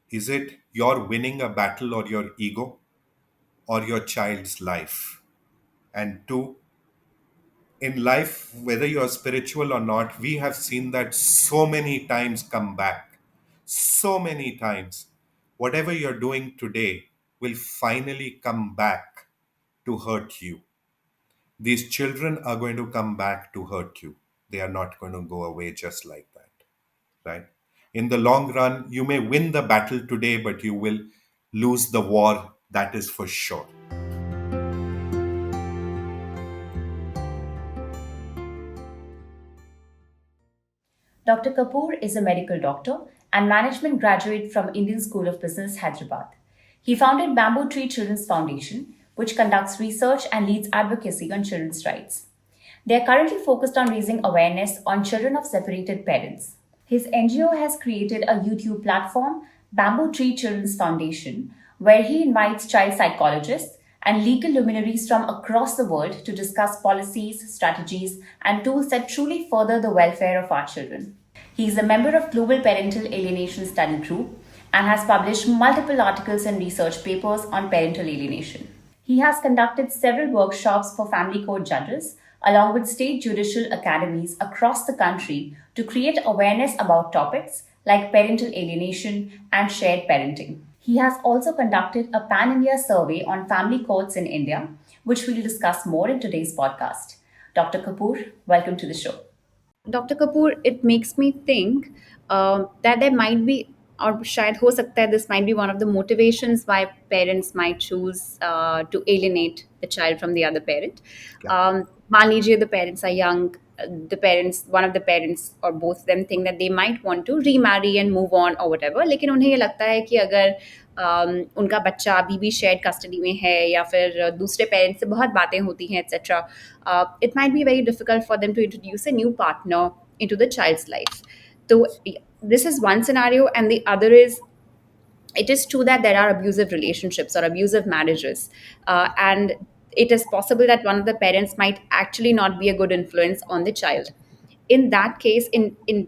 Is it you're winning a battle or your ego or your child's life? And two, in life, whether you're spiritual or not, we have seen that so many times come back. So many times. Whatever you're doing today will finally come back to hurt you. These children are going to come back to hurt you. They are not going to go away just like that, right? In the long run, you may win the battle today, but you will lose the war. That is for sure. Dr. Kapoor is a medical doctor and management graduate from Indian School of Business, Hyderabad. He founded Bamboo Tree Children's Foundation, which conducts research and leads advocacy on children's rights. They are currently focused on raising awareness on children of separated parents. His NGO has created a YouTube platform, Bamboo Tree Children's Foundation, where he invites child psychologists and legal luminaries from across the world to discuss policies, strategies, and tools that truly further the welfare of our children. He is a member of Global Parental Alienation Study Group and has published multiple articles and research papers on parental alienation. He has conducted several workshops for family court judges, along with state judicial academies across the country to create awareness about topics like parental alienation and shared parenting. He has also conducted a pan India survey on family courts in India, which we'll discuss more in today's podcast. Dr. Kapoor, welcome to the show. Dr. Kapoor, it makes me think that there might be, or shayad ho sakta hai, this might be one of the motivations why parents might choose to alienate the child from the other parent. Yeah. मान लीजिए the parents are young, the parents, one of the parents or both of them think that they might want to remarry and move on or whatever, लेकिन उन्हें ये लगता है कि अगर उनका बच्चा अभी भी शेयर्ड कस्टडी में है या फिर दूसरे पेरेंट्स से बहुत बातें होती हैं etcetera, it might be very difficult for them to introduce a new partner into the child's life. So this is one scenario, and the other is it is true that there are abusive relationships or abusive marriages, and it is possible that one of the parents might actually not be a good influence on the child. In that case, in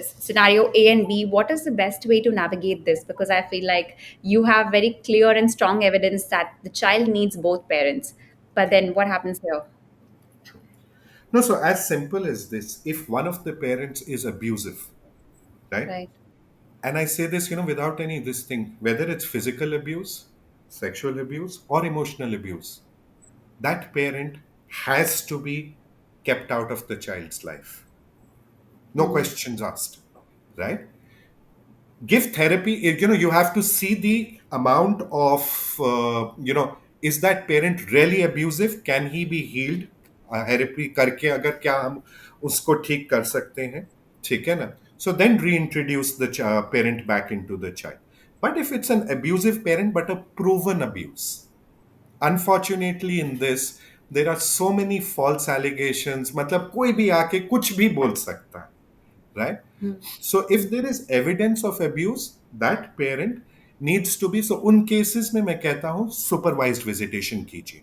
scenario A and B, what is the best way to navigate this? Because I feel like you have very clear and strong evidence that the child needs both parents, but then what happens here? No, so as simple as this, if one of the parents is abusive, right? Right. And I say this, without any this thing, whether it's physical abuse, sexual abuse, or emotional abuse, that parent has to be kept out of the child's life. No questions asked, right? Give therapy, you have to see the amount of, is that parent really abusive? Can he be healed? Therapy करके अगर क्या हम उसको ठीक कर सकते हैं, ठीक है ना? So then reintroduce the parent back into the child. But if it's an abusive parent but a proven abuse, unfortunately in this there are so many false allegations, मतलब कोई भी आके कुछ भी बोल सकता है, right? So if there is evidence of abuse, that parent needs to be, so उन cases में मैं कहता हूँ supervised visitation कीजिए,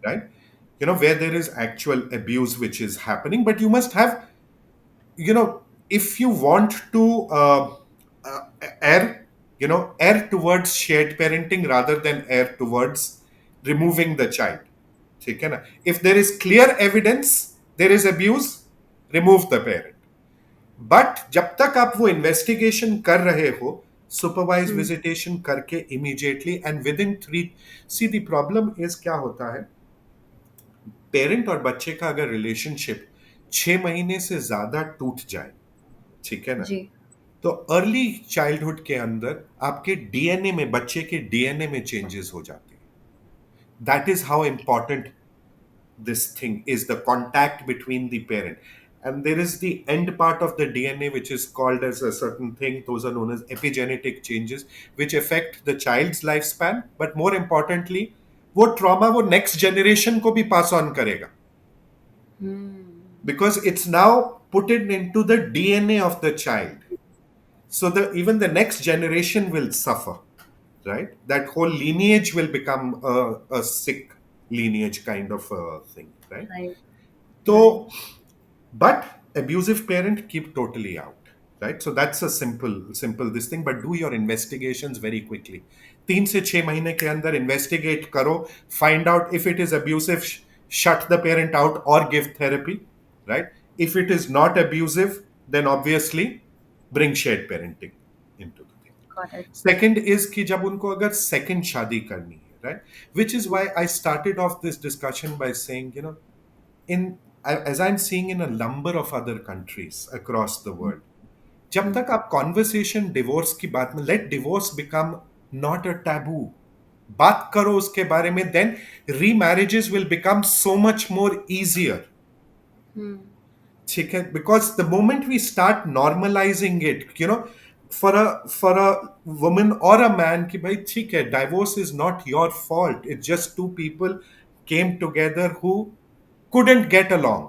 right? Where there is actual abuse which is happening, but you must have, if you want to uh, err, err towards shared parenting rather than err towards removing the child. ठीक है ना? If there is clear evidence there is abuse, remove the parent. But जब तक आप वो investigation कर रहे हो, सुपरवाइज विजिटेशन करके immediately and with in 3, see the problem is क्या होता है, पेरेंट और बच्चे का अगर रिलेशनशिप 6 महीने से ज्यादा टूट जाए, ठीक है ना, जी. तो अर्ली चाइल्डहुड के अंदर आपके डीएनए में, बच्चे के डीएनए में चेंजेस हो जाते हैं. That is how important this thing is, the contact between the parent. And there is the end part of the DNA which is called as a certain thing, those are known as epigenetic changes, which affect the child's lifespan, but more importantly वो trauma वो next generation को भी pass on करेगा, because it's now put it into the DNA of the child. So even the next generation will suffer, right? That whole lineage will become a sick lineage kind of a thing, right? Right. So, but abusive parent keep totally out. right? So that's a simple this thing, but do your investigations very quickly. 3 से 6 महीने के अंदर investigate करो, find out if it is abusive, shut the parent out or give therapy, right? If it is not abusive, then obviously bring shared parenting into the thing. Got it. Second is कि जब उनको अगर second शादी करनी है, right? Which is why I started off this discussion by saying, in as I'm seeing in a number of other countries across the world, जब तक आप कॉन्वर्सेशन डिवोर्स की बात में, let divorce become not a taboo, बात करो उसके बारे में, then remarriages will become so much more easier. ठीक है, because the moment we start normalising it, for a woman और अ मैन, कि भाई ठीक है, divorce is not your fault, it's just two people came together who couldn't get along.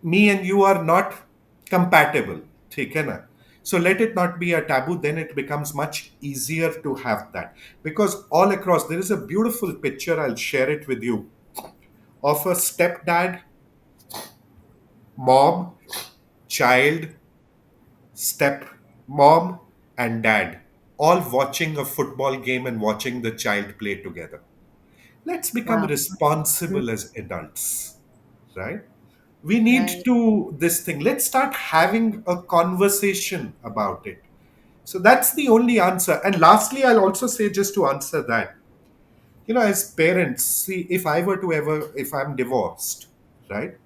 Me and you are not compatible, ठीक है ना? So let it not be a taboo, then it becomes much easier to have that. Because all across, there is a beautiful picture, I'll share it with you, of a stepdad, mom, child, step mom, and dad, all watching a football game and watching the child play together. Let's become Wow. Mm, responsible as adults, right? We need right. to this thing, let's start having a conversation about it. So that's the only answer. And lastly, I'll also say, just to answer that, as parents, see, if I were to ever, if I'm divorced, right,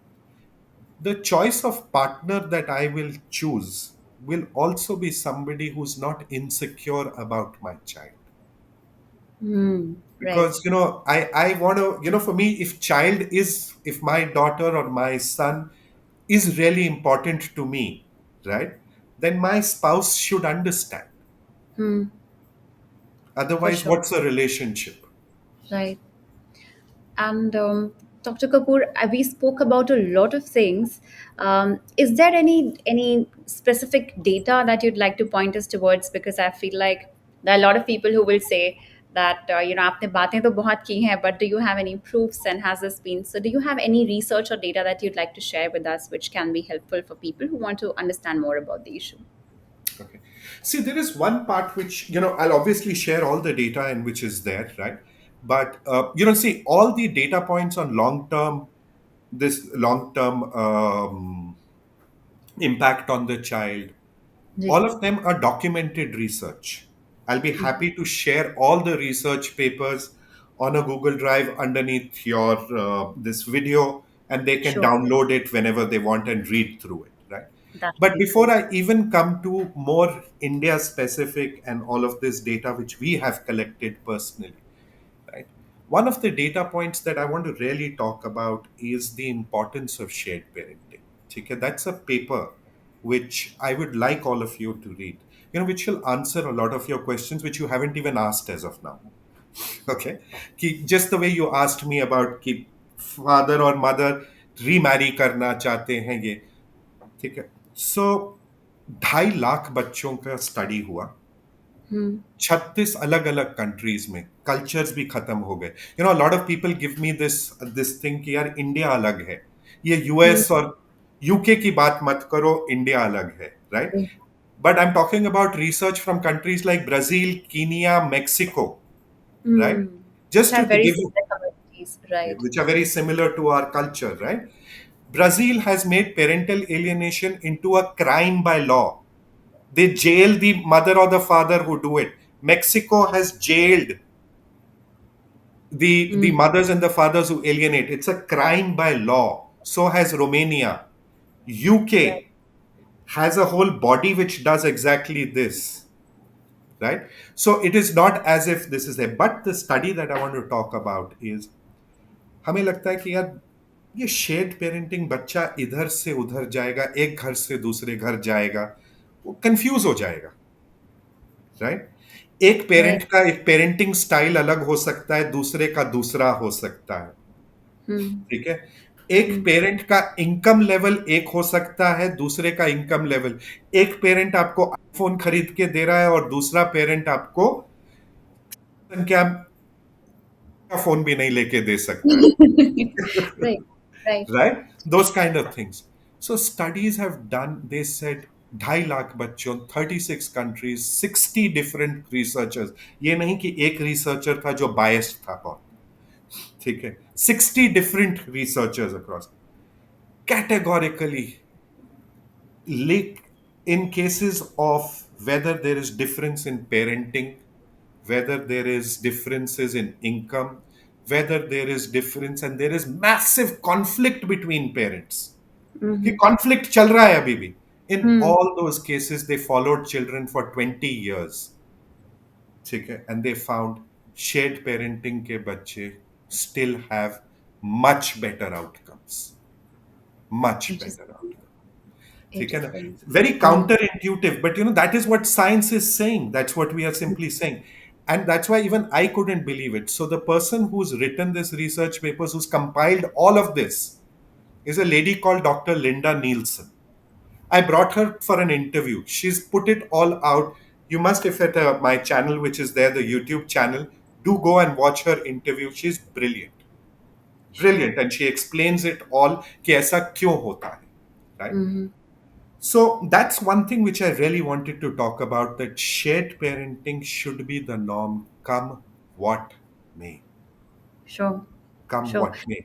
the choice of partner that I will choose will also be somebody who's not insecure about my child. Right. Because I want to, for me, if my daughter or my son is really important to me, right, then my spouse should understand. Hmm. For Otherwise, sure. what's a relationship? Right. And Dr. Kapoor, we spoke about a lot of things. Is there any specific data that you'd like to point us towards? Because I feel like there are a lot of people who will say that आपने बातें तो बहुत की हैं, but do you have any proofs and has this been? So, do you have any research or data that you'd like to share with us, which can be helpful for people who want to understand more about the issue? Okay. See, there is one part which, I'll obviously share all the data and which is there, right? But, see, all the data points on this long term impact on the child, ji. all of them are documented research. I'll be happy to share all the research papers on a Google Drive underneath your this video, and they can Sure, download it whenever they want and read through it, right? that would But be before great. I even come to more India specific and all of this data which we have collected personally, right? One of the data points that I want to really talk about is the importance of shared parenting. Okay, that's a paper which I would like all of you to read, which will answer a lot of your questions which you haven't even asked as of now. Okay, just the way you asked me about कि father or mother remarry करना चाहते हैं ये, ठीक है? सो 2.5 लाख बच्चों का study हुआ, Hmm. 36 अलग अलग कंट्रीज में, कल्चर्स भी खत्म हो गए. Lot of people give me this thing कि यार इंडिया अलग है, ये Hmm. यूएस और यूके की बात मत करो, इंडिया अलग है, right? But I am talking about research from countries like Brazil, Kenya, Mexico, right? Hmm. Which Just to have very give you, similar communities, right? which are very similar to our culture, right? Brazil has made parental alienation into a crime by law. They jail the mother or the father who do it. Mexico has jailed the Hmm. mothers and the fathers who alienate. It's a crime by law. So has Romania. Right. UK has a whole body which does exactly this, right? So it is not as if this is a, but the study that I want to talk about is, हमें लगता है कि यार ये shared parenting, बच्चा इधर से उधर जाएगा, एक घर से दूसरे घर जाएगा, वो कंफ्यूज हो जाएगा, राइट? एक Right. पेरेंट का एक पेरेंटिंग स्टाइल अलग हो सकता है, दूसरे का दूसरा हो सकता है, Hmm. ठीक है? एक Hmm. पेरेंट का इनकम लेवल एक हो सकता है, दूसरे का इनकम लेवल, एक पेरेंट आपको आईफोन खरीद के दे रहा है और दूसरा पेरेंट आपको संख्या का फोन भी नहीं लेके दे सकता है. Right. Right. Right? Those kind of things. So studies have done, they said, 2.5 lakh बच्चों, 36 कंट्रीज, 60 डिफरेंट रिसर्चर्स। ये नहीं कि एक रिसर्चर था जो बायस्ड था बहुत, ठीक है, 60 different researchers across, categorically, in cases of whether there is difference in parenting, whether there is differences in income, whether there is difference and there is massive conflict between parents, कि conflict चल रहा है अभी भी, in Hmm. all those cases they followed children for 20 years, ठीक है, and they found shared parenting के बच्चे still have much better outcomes, much better Interesting. outcomes. ठीक है ना? Interesting. Very Hmm. counterintuitive, but that is what science is saying. That's what we are simply saying. And that's why even I couldn't believe it. So the person who's written this research papers, who's compiled all of this, is a lady called Dr. Linda Nielsen. I brought her for an interview. She's put it all out. You must, if at my channel, which is there, the YouTube channel, do go and watch her interview. She's brilliant, Sure. brilliant, and she explains it all. कि ऐसा क्यों होता है, right? Hmm. So that's one thing which I really wanted to talk about, that shared parenting should be the norm, come what may. Sure. Come Sure. what may.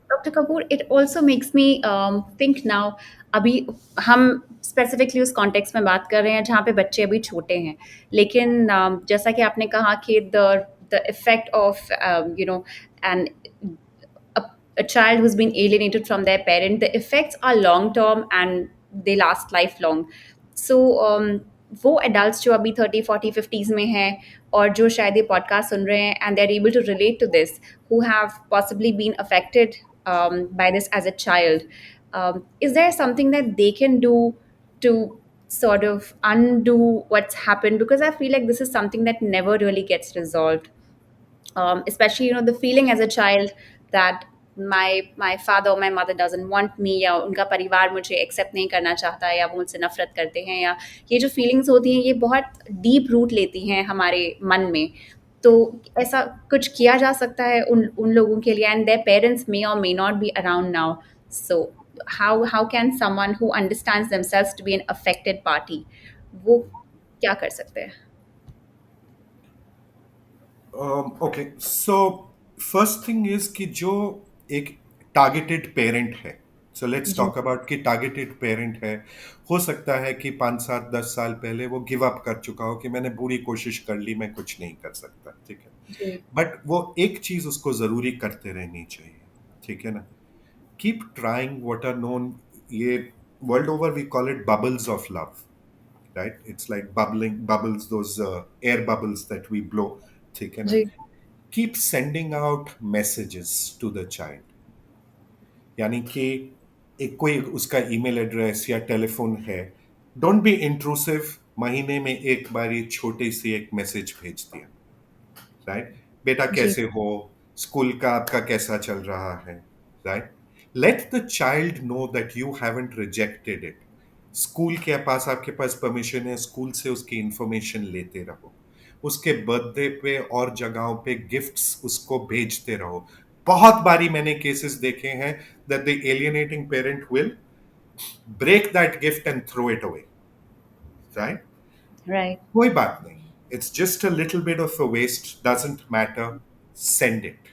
Dr. Kapoor, it also makes me think now. अभी हम specifically उस context में बात कर रहे हैं जहाँ पे बच्चे अभी छोटे हैं, लेकिन जैसा कि आपने कहा कि the effect of an a, a child who's been alienated from their parent, the effects are long term and they last lifelong. So वो एडल्ट जो अभी 30, 40, 50s में हैं और जो शायद ये पॉडकास्ट सुन रहे हैं and they are able to relate to this, who have possibly been affected by this as a child, is there something that they can do to sort of undo what's happened? Because I feel like this is something that never really gets resolved. Especially the feeling as a child that my father or my mother doesn't want me, या उनका परिवार मुझे accept नहीं करना चाहता है या वो मुझसे नफरत करते हैं, या ये जो फीलिंग्स होती हैं ये बहुत डीप रूट लेती हैं हमारे मन में. तो ऐसा कुछ किया जा सकता है उन लोगों के लिए, एंड देयर पेरेंट्स मे और may not be around now. So how can someone who understands themselves to be an affected party, वो क्या कर सकते हैं? Okay, so first thing is कि जो एक टारगेटेड पेरेंट है, सो लेट्स जी. टॉक अबाउट कि टारगेटेड पेरेंट है, हो सकता है कि 5, 7, 10 साल पहले वो गिव अप कर चुका हो कि मैंने पूरी कोशिश कर ली, मैं कुछ नहीं कर सकता, ठीक है, जी. बट वो एक चीज उसको जरूरी करते रहनी चाहिए, ठीक है ना, keep trying what are known, ये world over we call it bubbles of love, right? It's like bubbling bubbles, those air bubbles that we blow, ठीक है ना, जी. keep sending out messages to the child, यानी कि एक कोई उसका email address या टेलीफोन है, डोंट बी इंट्रूसिव, महीने में एक बार ये छोटी सी एक मैसेज भेज दिया, राइट, बेटा जी. कैसे हो, स्कूल का आपका कैसा चल रहा है, right, late the child know that you haven't rejected it, school के पास आपके पास परमिशन है, स्कूल से उसकी इंफॉर्मेशन लेते रहो, उसके बर्थडे पे और जगहों पे गिफ्ट्स उसको भेजते रहो. बहुत बारी मैंने केसेस देखे हैं that the alienating parent will break that gift and throw it away, right, Right. कोई बात नहीं, it's just a little bit of a waste, doesn't matter, send it,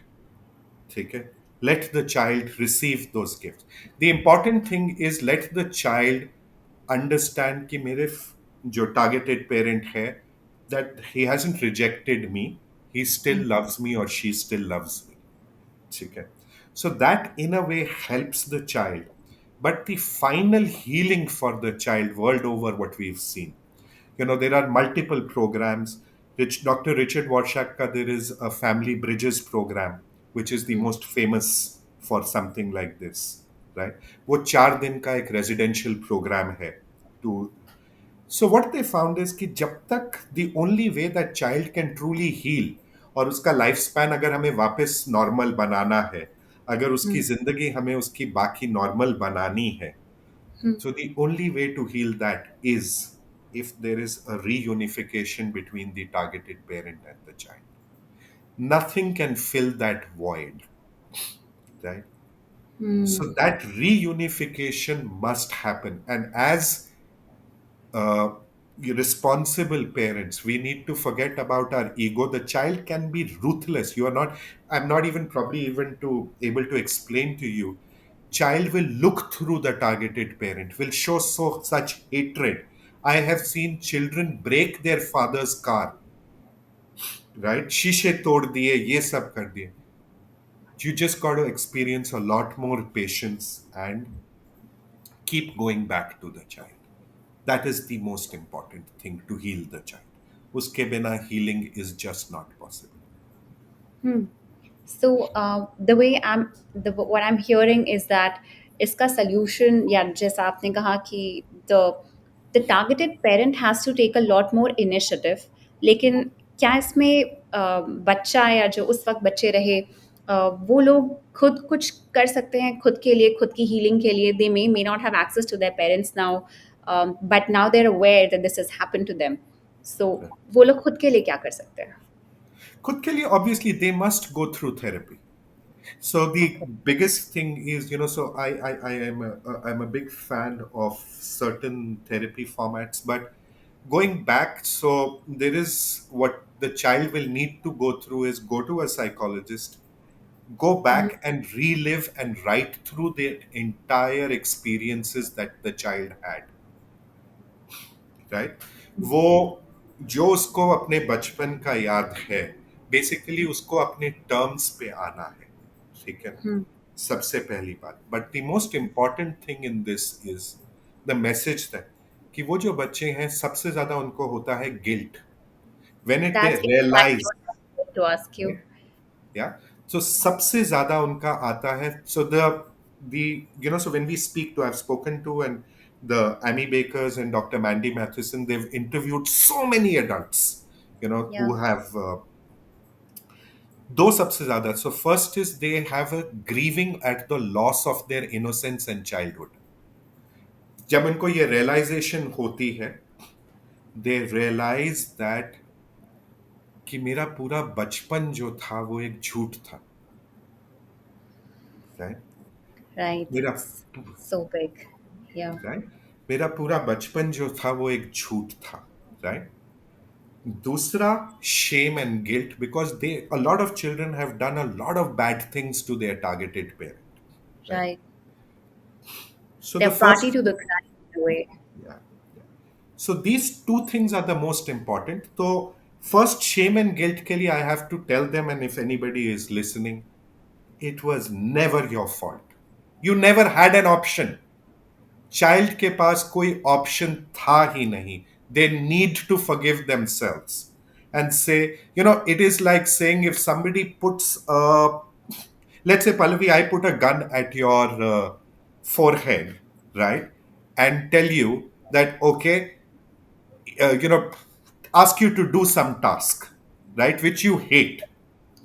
ठीक है, let the child receive those gift. The important thing is let the child understand कि मेरे जो targeted parent है, that he hasn't rejected me, he still loves me or she still loves me, ठीक है, so that in a way helps the child, but the final healing for the child world over, what we've seen, there are multiple programs. Dr. Richard Warshak ka, there is a family bridges program which is the most famous for something like this, right? वो 4 दिन का एक residential program है too. So what they found is कि जब तक the only way that child can truly heal और उसका लाइफ स्पैन अगर हमें वापस नॉर्मल बनाना है, अगर उसकी Hmm. जिंदगी हमें उसकी बाकी नॉर्मल बनानी है, Hmm. so the only way to heal that is if there is a reunification between the targeted parent and the child. Nothing can fill that void, right? Hmm. So that reunification must happen. And as uh, responsible parents. We need to forget about our ego. The child can be ruthless. You are not, I'm not even probably even to able to explain to you. Child will look through the targeted parent, will show such hatred. I have seen children break their father's car, right? शीशे तोड़ दिए, ये सब कर दिए. You just got to experience a lot more patience and keep going back to the child. That is the most important thing to heal the child. Uske bina healing is just not possible. So the way what I'm hearing is that इसका solution या जैसा आपने कहा कि the targeted parent has to take a lot more initiative. लेकिन क्या इसमें बच्चा या जो उस वक्त बच्चे रहे वो लोग खुद कुछ कर सकते हैं खुद के लिए खुद की healing के लिए they may not have access to their parents now, but now they're aware that this has happened to them. So Right. वो लोग खुद के लिए क्या कर सकते हैं? खुद के लिए obviously they must go through therapy. So the biggest thing is, so I am I'm a big fan of certain therapy formats, but going back, so there is what the child will need to go through is go to a psychologist, go back and relive and write through the entire experiences that the child had, right. वो जो उसको अपने बचपन का याद है, basically उसको अपने टर्म्स पे आना है. ठीक है ना, सबसे पहली बात. But the most important thing in this is the message that कि वो जो बच्चे हैं सबसे ज्यादा उनको होता है guilt when it they That's exactly realize. what I wanted to ask you. या, सो सबसे ज्यादा उनका आता है. सो the so when we speak to, I've spoken to, and the Amy Bakers and Dr. Mandy Matheson, they've interviewed so many adults, who Yeah, have दो सबसे ज्यादा. So first is they have a grieving at the loss of their innocence and childhood. जब उनको ये realization होती है, they realize that कि मेरा पूरा बचपन जो था वो एक झूठ था, right? right. मेरा It's so big. Yeah, right, मेरा पूरा बचपन जो था वो एक झूठ था, राइट. दूसरा, shame and guilt, because a lot of children have done a lot of bad things to their targeted parent, right? right. So the They're party first, to the crime in a way. yeah, yeah. So these two things are the most important. So first, shame and guilt ke liye I have to tell them, and if anybody is listening, it was never your fault. You never had an option. Child के पास कोई option था ही नहीं. They need to forgive themselves and say, it is like saying if somebody puts let's say, Pallavi, I put a gun at your forehead, right, and tell you that, okay, ask you to do some task, right, which you hate,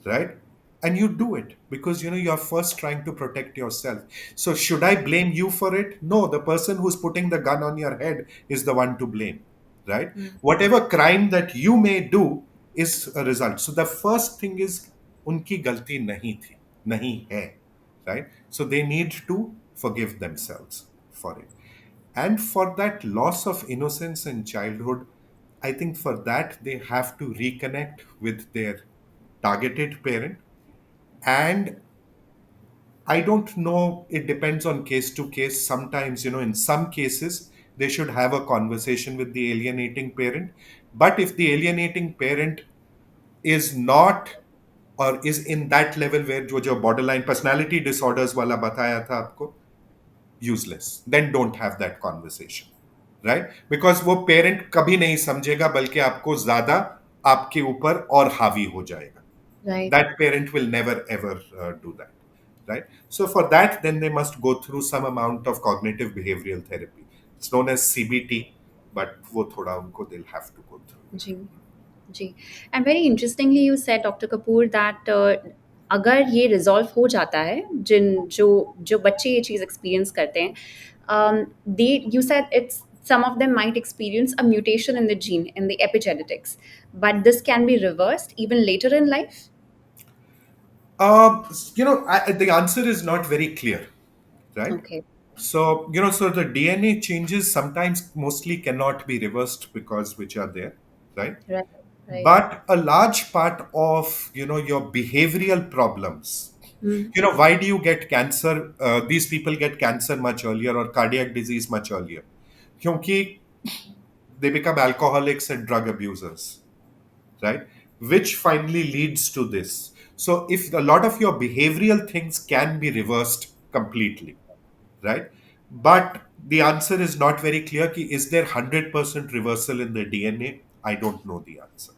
right, and you do it because you're first trying to protect yourself. So should I blame you for it? No, the person who's putting the gun on your head is the one to blame, right? Whatever crime that you may do is a result. So the first thing is, unki galti nahi thi, nahi hai, right? So they need to forgive themselves for it. And for that loss of innocence and childhood, I think for that they have to reconnect with their targeted parent. And I don't know, it depends on case to case. Sometimes, in some cases, they should have a conversation with the alienating parent. But if the alienating parent is not, or is in that level where जो borderline personality disorders वाला बताया था आपको, useless, then don't have that conversation, right? Because वो parent कभी नहीं समझेगा, बल्कि आपको ज्यादा आपके ऊपर और हावी हो जाएगा. Right. That parent will never ever do that, right? So for that, then they must go through some amount of cognitive behavioral therapy. It's known as CBT, but वो थोड़ा उनको they'll have to go through that. Ji, ji. And very interestingly, you said, Dr. Kapoor, that अगर ये resolve हो जाता है जो जो बच्चे ये चीज़ एक्सपीरियंस करते हैं, they you said it's some of them might experience a mutation in the gene in the epigenetics, but this can be reversed even later in life. The answer is not very clear, right? Okay. So, so the DNA changes sometimes mostly cannot be reversed because which are there, right? Right. Right. But a large part of, your behavioral problems, Mm. why do you get cancer? These people get cancer much earlier or cardiac disease much earlier. Kyunki they become alcoholics and drug abusers, right? Which finally leads to this. So if a lot of your behavioral things can be reversed completely, right? But the answer is not very clear. Ki, is there 100% reversal in the DNA? I don't know the answer.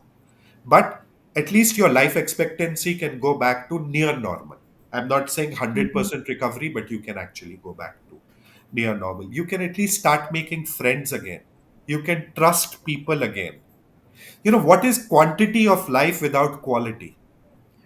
But at least your life expectancy can go back to near normal. I'm not saying Mhm. 100% recovery, but you can actually go back to near normal. You can at least start making friends again. You can trust people again. What is quantity of life without quality?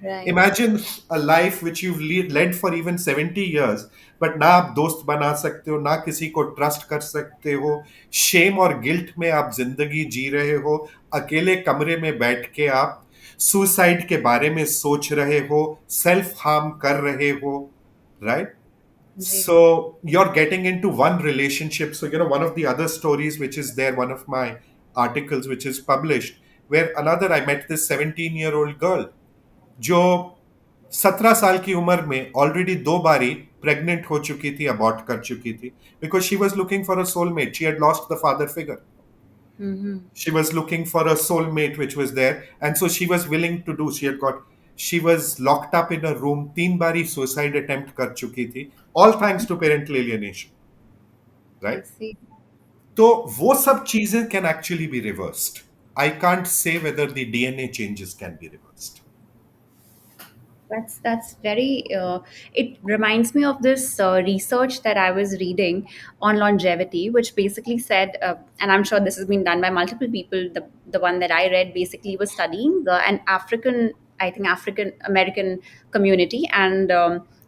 Right. Imagine a life which you've led for even 70 years, but ना आप दोस्त बना सकते हो, ना किसी को trust कर सकते हो, शेम और गिल्ट में आप जिंदगी जी रहे हो, अकेले कमरे में बैठ के आप सुसाइड के बारे में सोच रहे हो, सेल्फ हार्म कर रहे हो, राइट? जी. So you're getting into one relationship. So, one of the other stories which is there, one of my articles which is published, where another, I met this 17-year-old girl जो 17 साल की उम्र में already दो बारी pregnant हो चुकी थी, अबॉर्ट कर चुकी थी, because she was looking for a soulmate. She had lost the father figure. Mhm. She was looking for a soulmate which was there, and so she was willing to do. She was locked up in a room. तीन बारी suicide attempt कर चुकी थी, all thanks to parental alienation, I right? see. तो वो सब चीजें can actually be reversed. I can't say whether the DNA changes can be reversed. That's very. It reminds me of this research that I was reading on longevity, which basically said, and I'm sure this has been done by multiple people. The one that I read basically was studying an African, I think African American community, and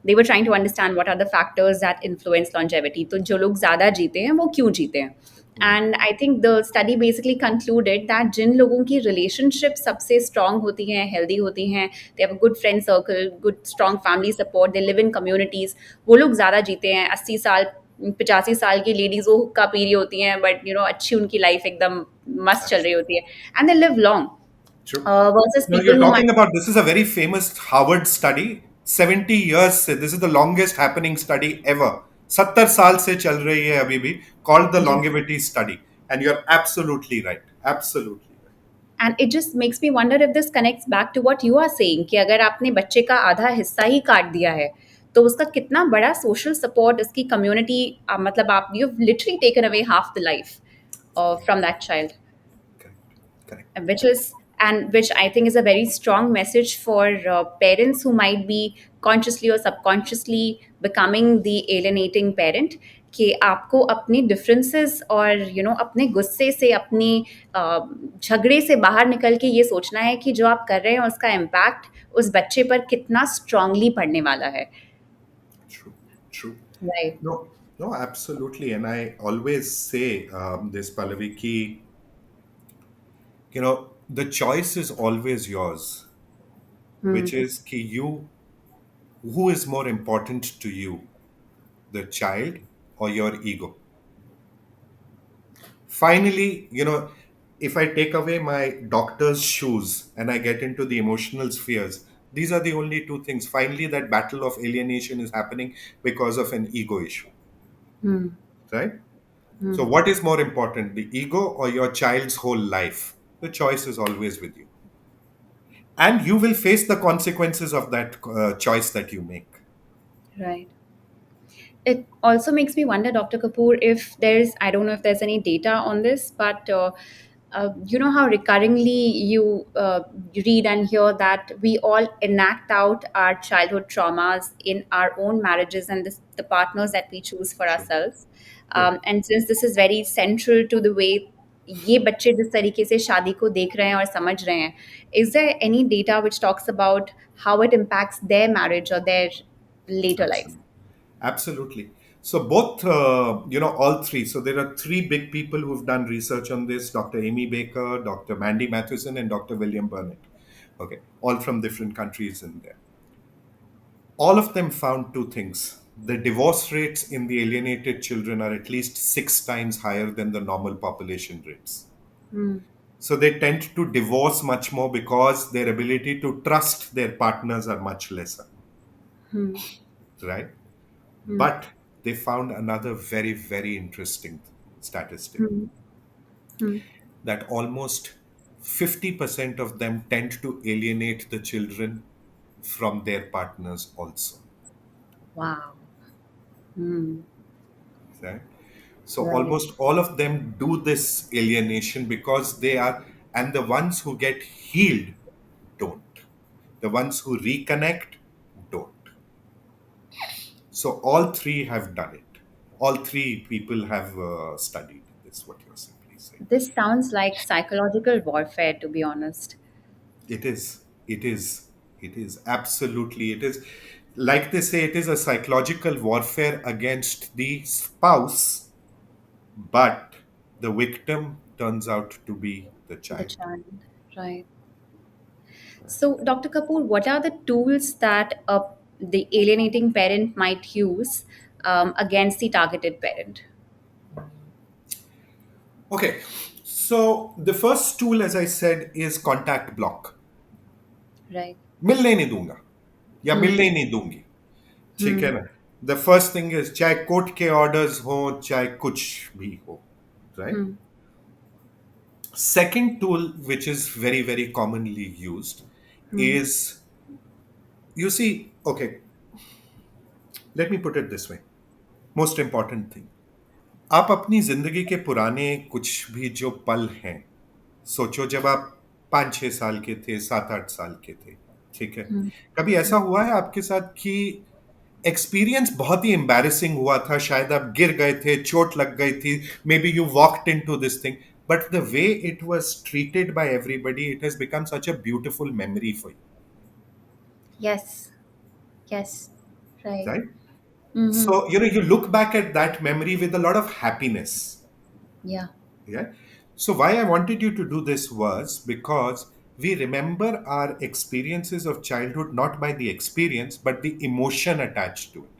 they were trying to understand what are the factors that influence longevity. तो जो लोग ज़्यादा जीते हैं वो क्यों जीते हैं? And I think the study basically concluded that जिन लोगों की रिलेशनशिप सबसे स्ट्रांग होती हैं, हेल्दी होती हैं, they have a good friend circle, good strong family support, they live in communities, वो लोग ज़्यादा जीते हैं. 80 साल, 85 साल की लेडीज़ वो हुक्का पी रही होती हैं, बट अच्छी उनकी लाइफ एकदम मस्त चल रही होती है, and they live long True. Versus No, you're people who talking might. about this is a very famous Harvard study. 70 years से this is the longest happening study ever. 70 साल से चल रही है अभी भी, called the जी. longevity study. And you're absolutely right. Absolutely right. And it just makes me wonder if this connects back to what you are saying कि अगर आपने बच्चे का आधा हिस्सा ही काट दिया है तो उसका कितना बड़ा सोशल सपोर्ट, उसकी कम्युनिटी, मतलब आप you literally taken away half the life from that child, Correct. Correct. which is, and which I think is a very strong message for parents who might be consciously or subconsciously becoming the alienating parent, कि आपको अपने differences और अपने गुस्से से, अपने झगड़े से बाहर निकल के ये सोचना है कि जो आप कर रहे हैं उसका इम्पैक्ट उस बच्चे पर कितना स्ट्रांगली पड़ने वाला है. True. True. Right. No, no, absolutely. And I always say this, Pallavi, ki, the choice is always yours, which is ki who is more important to you, the child or your ego? Finally, if I take away my doctor's shoes and I get into the emotional spheres, these are the only two things. Finally, that battle of alienation is happening because of an ego issue, right? So, what is more important, the ego or your child's whole life? The choice is always with you. And you will face the consequences of that choice that you make. Right. It also makes me wonder, Dr. Kapoor, if there's, I don't know if there's any data on this, but you know how recurringly you read and hear that we all enact out our childhood traumas in our own marriages and the partners that we choose for True. ourselves. True. And since this is very central to the way ये बच्चे जिस तरीके से शादी को देख रहे हैं और समझ रहे हैं, is there any data which talks about how it impacts their marriage or their later life? Absolutely. Absolutely. So both, all three. So there are three big people who've done research on this: Dr. Amy Baker, Dr. Mandy Matheson, and Dr. William Burnett. Okay, all from different countries in there. All of them found two things. the divorce rates in the alienated children are at least 6 times higher than the normal population rates. Hmm. So they tend to divorce much more because their ability to trust their partners are much lesser, Hmm. right? Hmm. But they found another very, very interesting statistic Hmm. Hmm. that almost 50% of them tend to alienate the children from their partners also, Wow. Hmm. right? So Right. almost all of them do this alienation because they are, and the ones who get healed don't. The ones who reconnect don't. So all three have done it. All three people have studied this, what you're simply saying. This sounds like psychological warfare, to be honest. It is. It is. It is. Absolutely. It is. Like they say, it is a psychological warfare against the spouse, but the victim turns out to be the The child. child. Right. So, Dr. Kapoor, what are the tools that the alienating parent might use against the targeted parent? Okay. So the first tool, as I said, is contact block. Right. मिलने नहीं दूंगा या Hmm. मिलने ही नहीं दूंगी. ठीक है Hmm. ना. द फर्स्ट थिंग इज चाहे कोर्ट के ऑर्डर्स हो चाहे कुछ भी हो, right. Hmm. Second tool which is very very commonly used Hmm. is, you see, okay, let me put it this way. Most important thing, आप अपनी जिंदगी के पुराने कुछ भी जो पल हैं, सोचो जब आप 5-6 साल के थे, 7-8 साल के थे, ठीक है. Hmm. कभी ऐसा हुआ है आपके साथ कि एक्सपीरियंस बहुत ही एम्बैरेसिंग हुआ था, शायद आप गिर गए थे, चोट लग गई थी, maybe you walked into this thing, but the way it was treated by everybody, it has become such a beautiful memory for Yes. Yes. You, Right. Right. Mm-hmm. So you look back at that memory with a lot of happiness. Yeah. Yeah. So why I wanted you to do this was because we remember our experiences of childhood not by the experience but the emotion attached to it.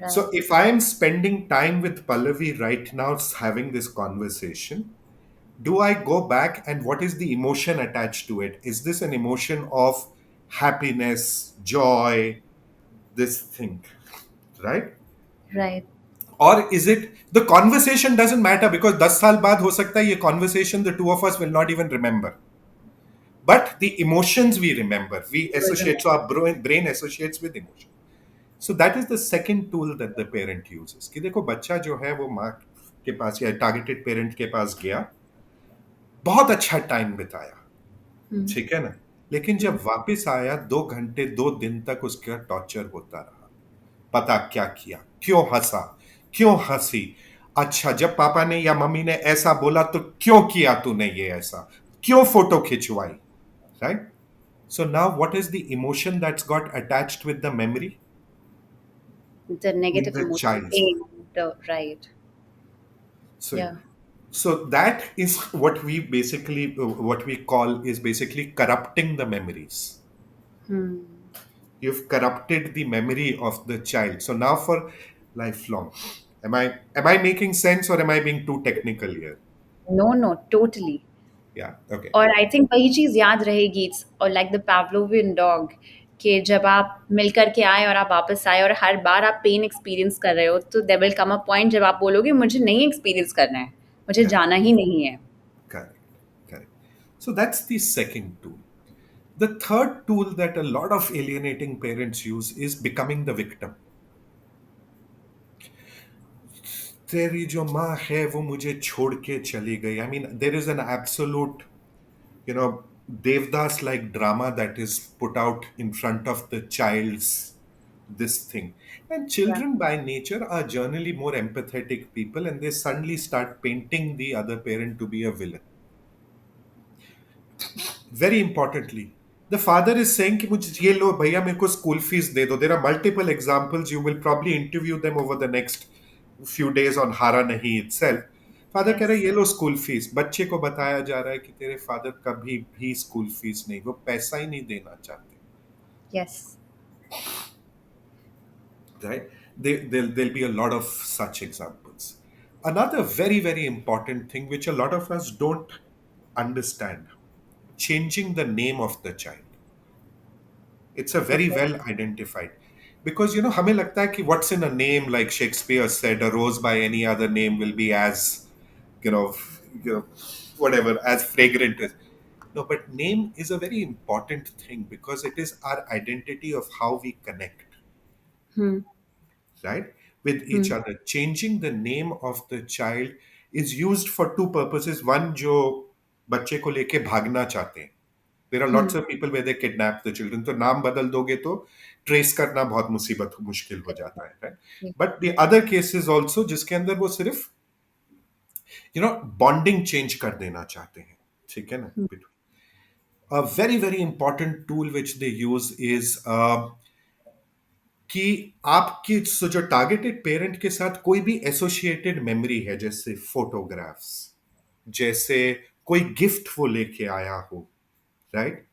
Right. So if I am spending time with Pallavi right now having this conversation, do I go back and what is the emotion attached to it? Is this an emotion of happiness, joy, this thing, right? Right. Or is it the conversation doesn't matter because 10 साल बाद हो सकता है ये conversation the two of us will not even remember. But the emotions we remember, we You will associate, so remember. our brain associates with emotion. So that is the second tool that the parent uses. कि देखो बच्चा जो है वो माँ के पास या targeted parent के पास गया, बहुत अच्छा टाइम बिताया, Hmm. ठीक है ना. लेकिन Hmm. जब वापस आया 2 घंटे 2 दिन तक उसका टॉर्चर होता रहा. पता क्या किया, क्यों हंसा, क्यों हंसी, अच्छा जब पापा ने या मम्मी ने ऐसा बोला तो क्यों किया तूने ये ऐसा, क्यों फोटो खिंचवाई, right. So now what is the emotion that's got attached with the memory? The In negative the emotion, child's mind. pain. The right. So, Yeah. so that is what we basically, what we call is basically corrupting the memories. Hmm. You've corrupted the memory of the child. So now for lifelong. Am I making sense or am I being too technical here? No, no, totally. Yeah. Okay. और I think वही चीज़ याद रहेगी और like the पैवलोवियन dog कि जब आप मिल कर के आए और आप वापस आए और हर बार आप पेन एक्सपीरियंस कर रहे हो तो there will come a point जब आप बोलोगे मुझे नहीं एक्सपीरियंस करना है, मुझे Correct. जाना ही नहीं है. Correct. Correct. So that's the second tool. The third tool that a lot of alienating parents use is becoming the victim. तेरी जो माँ है वो मुझे छोड़ के चली गई. I mean, there is an absolute, you know, Devdas like drama that is put out in front of the child's this thing. And Yeah. children by nature are generally more empathetic people and they suddenly start painting the other parent to be a villain. Very importantly, the father is saying कि मुझे ये लो भैया मेरे को school fees दे दो. There are multiple examples. You will probably interview them over the next few days on Hara Nahi itself. Father कह रहे Yes. ये लो स्कूल फीस. बच्चे को बताया जा रहा है कि तेरे फादर कभी भी स्कूल फीस नहीं, वो पैसा ही नहीं देना चाहते. Yes. right? There'll be a lot of such examples. Another very, very important thing which a lot of us don't understand, changing the name of the child. It's a very Okay. well identified. Because, हमें लगता है कि what's in a name, like Shakespeare said, a rose by any other name will be as, you know, you know, whatever, as fragrant as. No, but name is a very important thing because it is our identity of how we connect, Hmm. right, with each Hmm. other. Changing the name of the child is used for two purposes. One, जो बच्चे को लेके भागना चाहते हैं. There are Hmm. lots of people where they kidnap the children. तो नाम बदल दोगे तो ट्रेस करना बहुत मुश्किल हो जाता है, right? Yeah. But the other cases also जिसके अंदर वो सिर्फ बॉन्डिंग चेंज कर देना चाहते हैं, ठीक है ना. Hmm. A very, very important tool which they use is कि आपकी जो टारगेटेड पेरेंट के साथ कोई भी एसोसिएटेड मेमोरी है, जैसे फोटोग्राफ्स, जैसे कोई गिफ्ट वो लेके आया हो, राइट,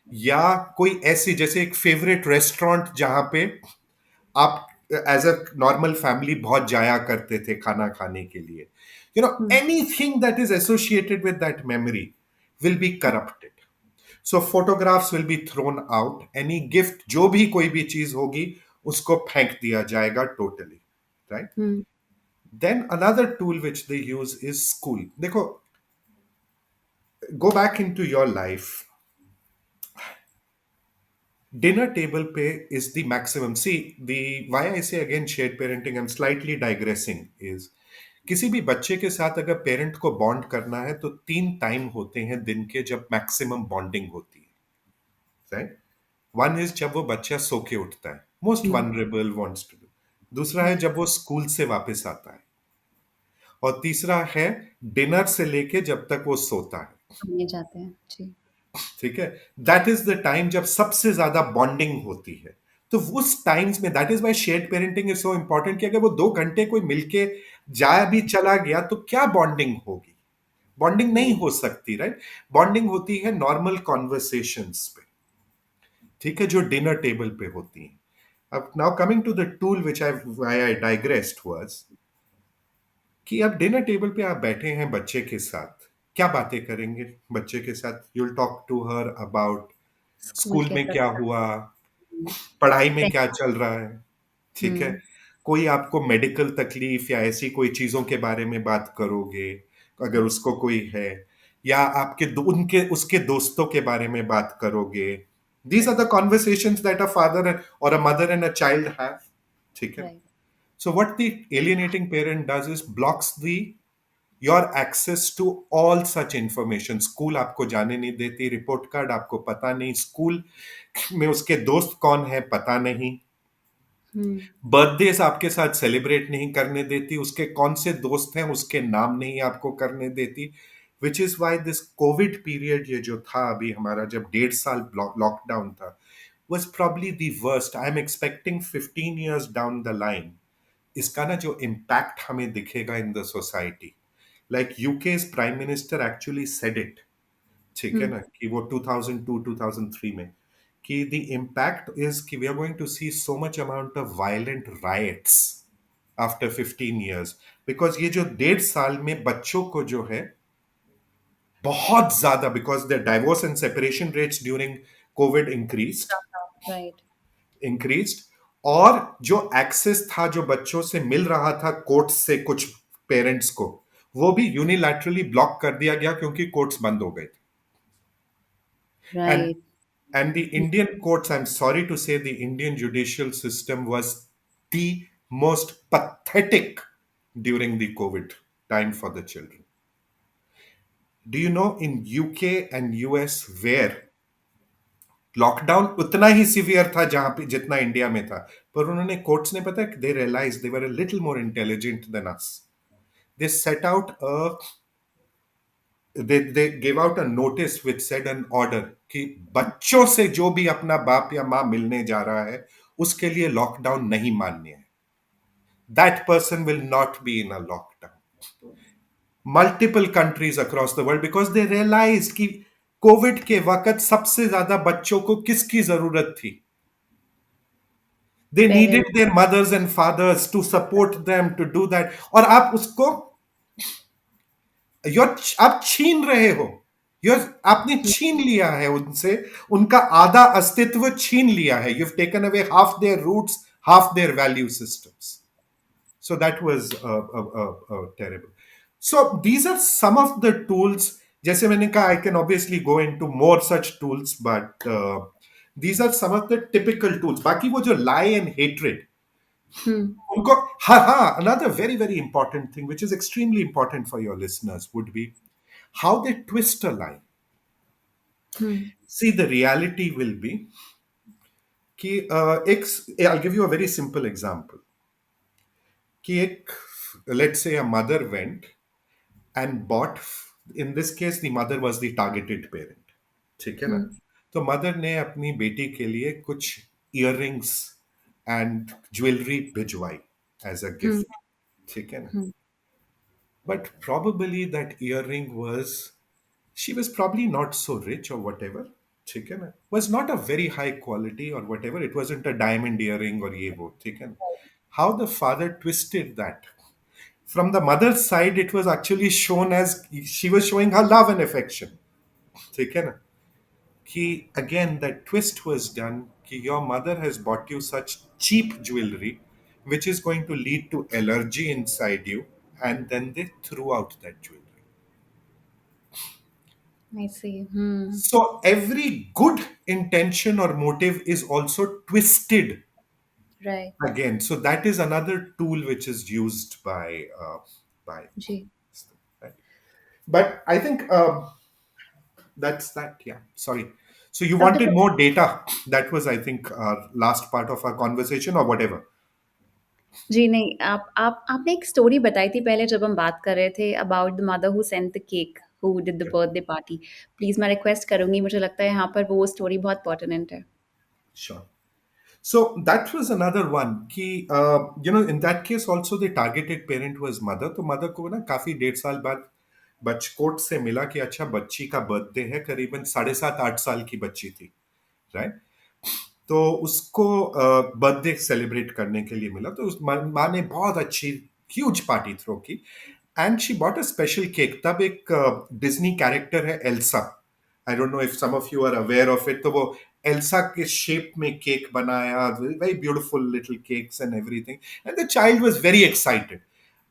या कोई ऐसी जैसे एक फेवरेट रेस्टोरेंट जहां पे आप एज अ नॉर्मल फैमिली बहुत जाया करते थे खाना खाने के लिए, Hmm. Anything that is associated with that memory will be corrupted. So photographs will be thrown out, any gift जो भी कोई भी चीज होगी उसको फेंक दिया जाएगा totally, right. Hmm. Then another tool which they use is school. देखो, go back into your life. Dinner table pay is the maximum. See, the why I say again shared parenting, I'm slightly digressing, is किसी भी बच्चे के साथ अगर parent को bond करना है तो तीन टाइम होते हैं दिन के जब मैक्सिमम बॉन्डिंग होती है, राइट. वन इज जब वो बच्चा सो के उठता है, most Hmm. Vulnerable wants to do. दूसरा है Right. जब वो स्कूल से वापस आता है. और तीसरा है डिनर से लेके जब तक वो सोता है, समझे जाते हैं जी। ठीक है. दैट इज द टाइम जब सबसे ज्यादा बॉन्डिंग होती है. तो उस टाइम्स में, that is why shared parenting is so important, कि अगर वो 2 घंटे कोई मिलके जाया भी चला गया तो क्या बॉन्डिंग होगी. बॉन्डिंग नहीं राइट। हो सकती, राइट. बॉन्डिंग होती है नॉर्मल कॉन्वर्सेशंस पे, ठीक है, जो डिनर टेबल पे होती है. अब now coming to the tool which I digressed was कि अब डिनर टेबल पे आप बैठे हैं बच्चे के साथ, क्या बातें करेंगे बच्चे के साथ. You will talk to her about school school में कैसा क्या था? हुआ, हुँ। पढ़ाई में क्या फ्रेंड्स। चल रहा है, ठीक है. हुँ। कोई आपको मेडिकल तकलीफ या ऐसी कोई चीजों के बारे में बात करोगे अगर उसको कोई है, या आपके उनके उसके दोस्तों के बारे में बात करोगे. These are right, the conversations that a father और a mother and a child have, ठीक है. Right. So what the alienating parent does is blocks the your access to all such information. School आपको जाने नहीं देती, report card आपको पता नहीं, स्कूल में उसके दोस्त कौन है पता नहीं, हुँ। बर्थडेज आपके साथ सेलिब्रेट नहीं करने देती, उसके कौन से दोस्त हैं उसके नाम नहीं आपको करने देती. Which is why this Covid period, ये जो था अभी हमारा, जब 1.5 साल लॉकडाउन था, was probably the worst. I'm expecting 15 years down the line इसका ना जो इम्पैक्ट हमें दिखेगा in the society. Like UK prime minister actually said it, ठीक हुँ। है ना, कि वो 2002 2003 में, कि द इम्पैक्ट इज कि we are going to see so much amount of violent riots after 15 years. Because ये जो 1.5 साल में बच्चों को जो है बहुत ज्यादा, because the divorce and separation rates during Covid right. Increased. और जो एक्सेस था जो बच्चों से मिल रहा था कोर्ट्स से कुछ पेरेंट्स को, वो भी यूनिलैटरली ब्लॉक कर दिया गया क्योंकि कोर्ट्स बंद हो गए थे. And right. and the Indian courts, I'm sorry to say, the Indian judicial system was the most pathetic during the COVID time for the children. Do you know in UK and US where lockdown उतना ही severe था जहां पे जितना India में था, पर उन्होंने courts ने, पता है, they realise they were a little more intelligent than us. They set out a they gave out a notice which said an order कि बच्चों से जो भी अपना बाप या माँ मिलने जा रहा है उसके लिए लॉकडाउन नहीं मान्य है. That person will not be in a lockdown. Multiple countries across the world, because they realize कि कोविड के वक्त सबसे ज्यादा बच्चों को किसकी जरूरत थी. They needed parents their mothers and fathers to support them to do that. और आप उसको आप छीन रहे हो। you're आपने छीन लिया है उनसे, उनका आधा अस्तित्व छीन लिया है। You've taken away half their roots, half their value systems. So that was terrible. So these are some of the tools. जैसे मैंने कहा, I can obviously go into more such tools, but these are some of the typical tools. बाकी वो जो lie and hatred, हुँ, उनको, हाँ हाँ, another very very important thing which is extremely important for your listeners would be how they twist a lie. Hmm, See, the reality will be कि एक, I'll give you a very simple example कि एक, let's say a mother went and bought, in this case the mother was the targeted parent, ठीक है ना? हुँ, तो mother ने अपनी बेटी के लिए कुछ इयररिंग्स एंड ज्वेलरी भिजवाई एज अ हुँ, गिफ्ट, ठीक है ना? हुँ, But probably that earring was, she was probably not so rich or whatever, ठीक है ना? Was not a very high quality or whatever, it wasn't a diamond earring or ये वो, ठीक है ना? How the father twisted that, from the mother's side it was actually shown as she was showing her love and affection, ठीक है ना? कि again that twist was done कि your mother has bought you such cheap jewelry which is going to lead to allergy inside you, and then they threw out that jewelry. I see हुँ, So every good intention or motive is also twisted right, again. So that is another tool which is used by जी। right? But I think that's that. Yeah. Sorry. So you doctor wanted Kapoor more data. That was, I think, last part of our conversation or whatever. जी, नहीं, आप आपने एक story बताई थी पहले जब हम बात कर रहे थे about the mother who sent the cake, who did the Yeah. Birthday party. Please मैं रिक्वेस्ट करूँगी, मुझे लगता है यहाँ पर वो स्टोरी बहुत पर्टिनेंट है। Sure. So that was another one. कि in that case also the targeted parent was mother. तो mother को ना काफी 1.5 साल बाद बचकोट से मिला कि अच्छा बच्ची का बर्थडे है, करीबन 7.5 8 साल की बच्ची थी, राइट? तो उसको बर्थडे सेलिब्रेट करने के लिए मिला, तो उस माँ ने बहुत अच्छी ह्यूज पार्टी थ्रो की, and she bought a special cake. तब एक डिज्नी कैरेक्टर है Elsa, I don't know if some of you are aware of it, तो वो एल्सा के शेप में केक बनाया, very beautiful little cakes and everything, and the child was very excited.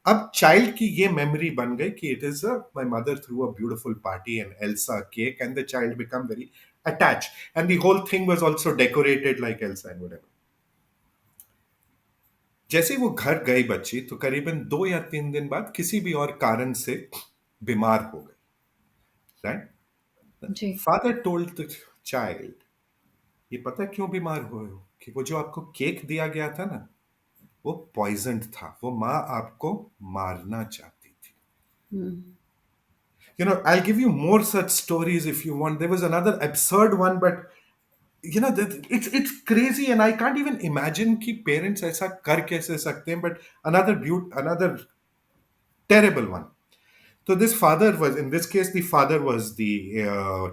अब child की ये मेमोरी बन गई कि it is my mother threw a beautiful party and Elsa cake, and the child become very attached, and the whole thing was also decorated like Elsa and whatever. जैसे ही वो घर गई बच्ची, तो करीबन 2 या 3 दिन बाद किसी भी और कारण से बीमार हो गई, राइट? जी। फादर टोल्ड द चाइल्ड, ये पता है क्यों बीमार हुए हो? कि वो जो आपको केक दिया गया था ना, वो पॉइजन था, वो माँ आपको मारना चाहती थी। हुँ, I'll give you more such stories if you want. There was another absurd one, but it's crazy, and I can't even imagine कि parents ऐसा कर कैसे सकते हैं, but another terrible one. So this father was, in this case the father was the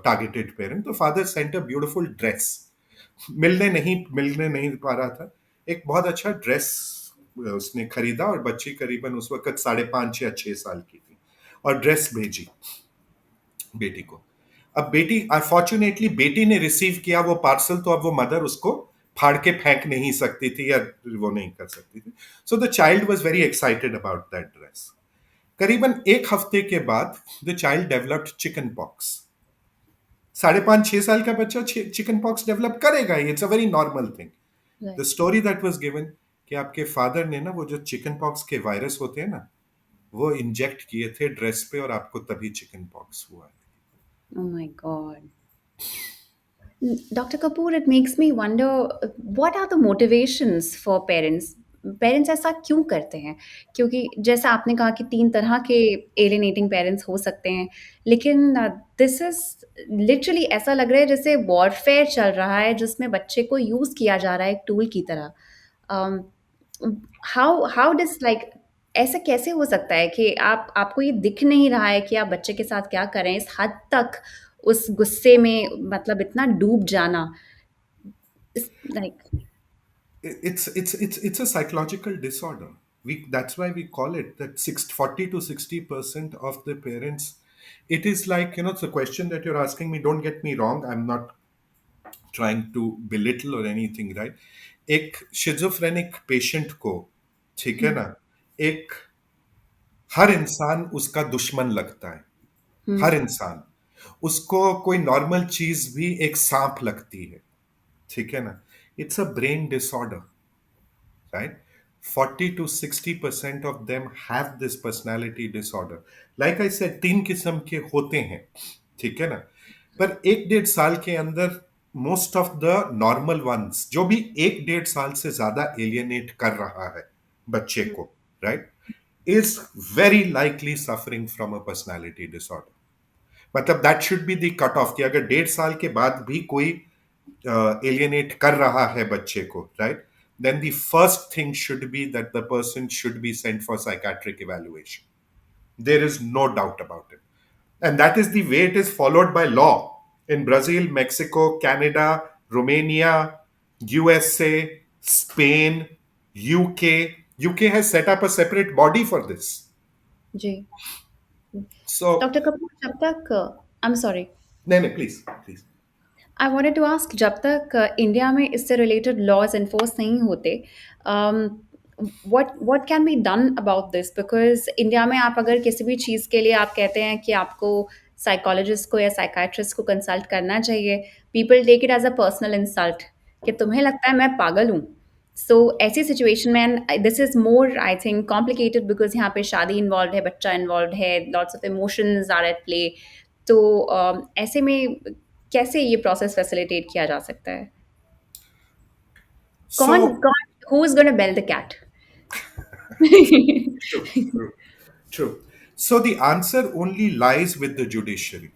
targeted parent. The father sent a beautiful dress, मिलने नहीं पा रहा था, एक बहुत अच्छा ड्रेस उसने खरीदा, और बच्ची करीबन उस वक्त 5.5 या 6 साल की थी, और ड्रेस भेजी बेटी को। अब बेटी, अनफॉर्चुनेटली बेटी ने रिसीव किया वो पार्सल, तो अब वो मदर उसको फाड़ के फेंक नहीं सकती थी, या वो नहीं कर सकती थी। So the child was very excited about that dress. करीबन 1 हफ्ते के बाद the child developed chicken pox. 5.5 6 साल का बच्चा चिकन पॉक्स डेवलप करेगा, it's a very normal thing. The right. Story that was given कि आपके फादर ने ना वो जो चिकन पॉक्स के वायरस होते हैं ना, वो इंजेक्ट किए थे ड्रेस पे, और आपको तभी चिकन पॉक्स हुआ है। Oh my God! Dr. Kapoor, it makes me wonder what are the motivations for parents? Parents ऐसा क्यों करते हैं? क्योंकि जैसा आपने कहा कि 3 तरह के एलिनेटिंग पेरेंट्स हो सकते हैं, लेकिन दिस इज़ लिटरली ऐसा लग रहा है जैसे वॉरफेयर चल रहा है जिसमें बच्चे को यूज़ किया जा रहा है एक टूल की तरह। अम, हाउ हाउ डज़ लाइक ऐसा कैसे हो सकता है कि आपको ये दिख नहीं रहा है कि आप बच्चे के साथ क्या कर रहे हैं? इस हद तक उस गुस्से में मतलब इतना डूब जाना इस like It's a psychological disorder. That's why we call it that 40 to 60% of the parents. It is like, it's a question that you're asking me. Don't get me wrong. I'm not trying to belittle or anything, right? एक शिजोफ्रेनिक patient को, ठीक है ना, एक हर इंसान उसका दुश्मन लगता है। हर इंसान उसको कोई नॉर्मल चीज भी एक सांप लगती है, ठीक है ना। It's a brain disorder, right? 40 to 60% of them have this personality disorder. Like I said, तीन किस्म के होते हैं, ठीक है ना। पर एक डेढ़ साल के अंदर most of the normal ones, जो भी एक डेढ़ साल से ज्यादा एलियनेट कर रहा है बच्चे को, right, is very likely suffering from a personality disorder. मतलब that should be the cut off, कि अगर डेढ़ साल के बाद भी कोई एलियनेट कर रहा है बच्चे को, right, then the first thing should be that the person should be sent for psychiatric evaluation. There is no doubt about it. And that is the way it is followed by law in Brazil, Mexico, Canada, Romania, USA, Spain, UK. UK has set up a separate body for this. जी। So, doctor Kapoor, जब तक I am sorry, no, no, please, please. I wanted to ask, जब तक India में इससे related laws enforce नहीं होते, what can be done about this? Because India में आप अगर किसी भी चीज़ के लिए आप कहते हैं कि आपको साइकोलॉजिस्ट को या साइकाट्रिस्ट को कंसल्ट करना चाहिए, people take it as a personal insult कि तुम्हें लगता है मैं पागल हूँ। सो ऐसी सिचुएशन में this is more I think complicated because यहाँ पे शादी इन्वॉल्व है, बच्चा इन्वॉल्व है, lots of emotions are at play. तो ऐसे में कैसे ये प्रोसेस फैसिलिटेट किया जा सकता है? कौन So, कौन who is gonna bell the cat? true, true, true. So the answer only lies with the judiciary.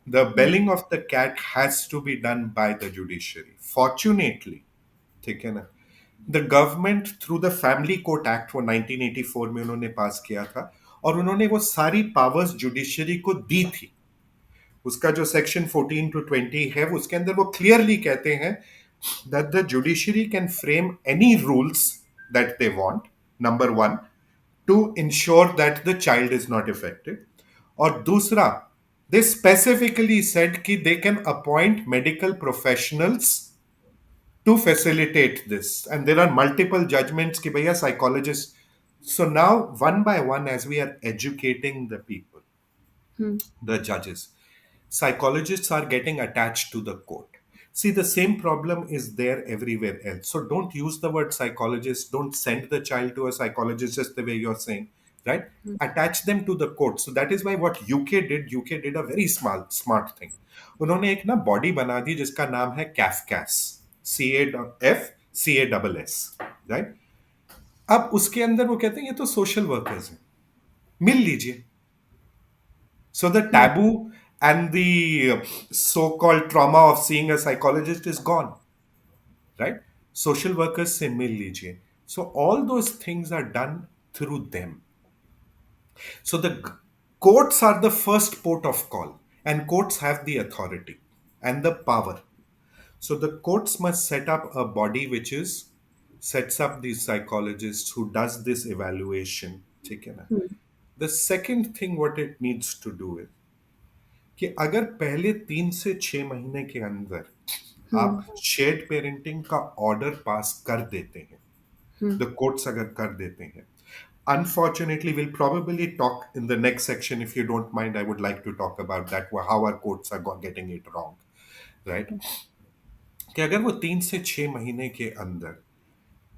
The hmm, belling of the cat has to be done by the judiciary. Fortunately, ठीक है ना, the government through the family court act वो 1984 में उन्होंने पास किया था, और उन्होंने वो सारी पावर्स जुडिशरी को दी थी। उसका जो सेक्शन 14 टू 20 है, उसके अंदर वो क्लियरली कहते हैं that the judiciary can frame any rules that they want, number one, to ensure that the child is not affected. और दूसरा, they specifically said कि they can appoint medical professionals to facilitate this. And there are multiple judgments कि भैया psychologists. So now, one by one, as we are educating the people, hmm, the judges, psychologists are getting attached to the court. See, the same problem is there everywhere else. So don't use the word psychologist. Don't send the child to a psychologist just the way you're saying, right? Hmm, Attach them to the court. So that is why what UK did a very smart thing. उन्होंने एक ना body बना दी जिसका नाम है कैफकैस, CAFCASS, right. अब उसके अंदर वो कहते हैं ये तो सोशल वर्कर्स हैं, मिल लीजिए। So the hmm, taboo and the so-called trauma of seeing a psychologist is gone, right? Social workers se mil lijiye. So all those things are done through them. So the courts are the first port of call, and courts have the authority and the power. So the courts must set up a body which is sets up the psychologist who does this evaluation. ठीक है ना? हुँ, The second thing what it needs to do is कि अगर पहले 3 से 6 महीने के अंदर हुँ, आप शेयर्ड पेरेंटिंग का ऑर्डर पास कर देते हैं, हुँ, द कोर्ट्स अगर कर देते हैं, unfortunately we'll probably talk in the next section, if you don't mind, I would like to talk about that, how our courts are getting it wrong, right? कि अगर वो 3 से 6 महीने के अंदर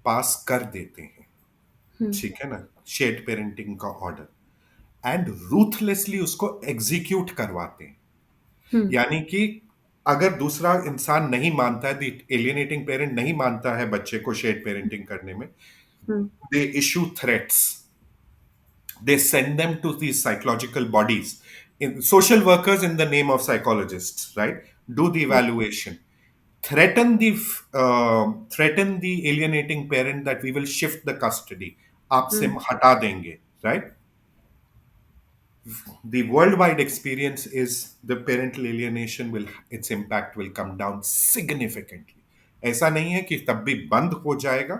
पास कर देते हैं, हुँ, ठीक है ना, शेयर्ड पेरेंटिंग का ऑर्डर, एंड रूथलेसली उसको एग्जीक्यूट करवाते हैं, हुँ, यानी कि अगर दूसरा इंसान नहीं मानता है, एलियनेटिंग पेरेंट नहीं मानता है बच्चे को शेयर्ड पेरेंटिंग करने में, hmm, they issue threats, they send them to these psychological bodies, in social workers in the name of psychologists, right, do the hmm, evaluation, threaten the alienating parent that we will shift the custody, आपसे हुँ, हटा देंगे, right? The worldwide experience is the parental alienation will, its impact will come down significantly. ऐसा नहीं है कि तब भी बंद हो जाएगा,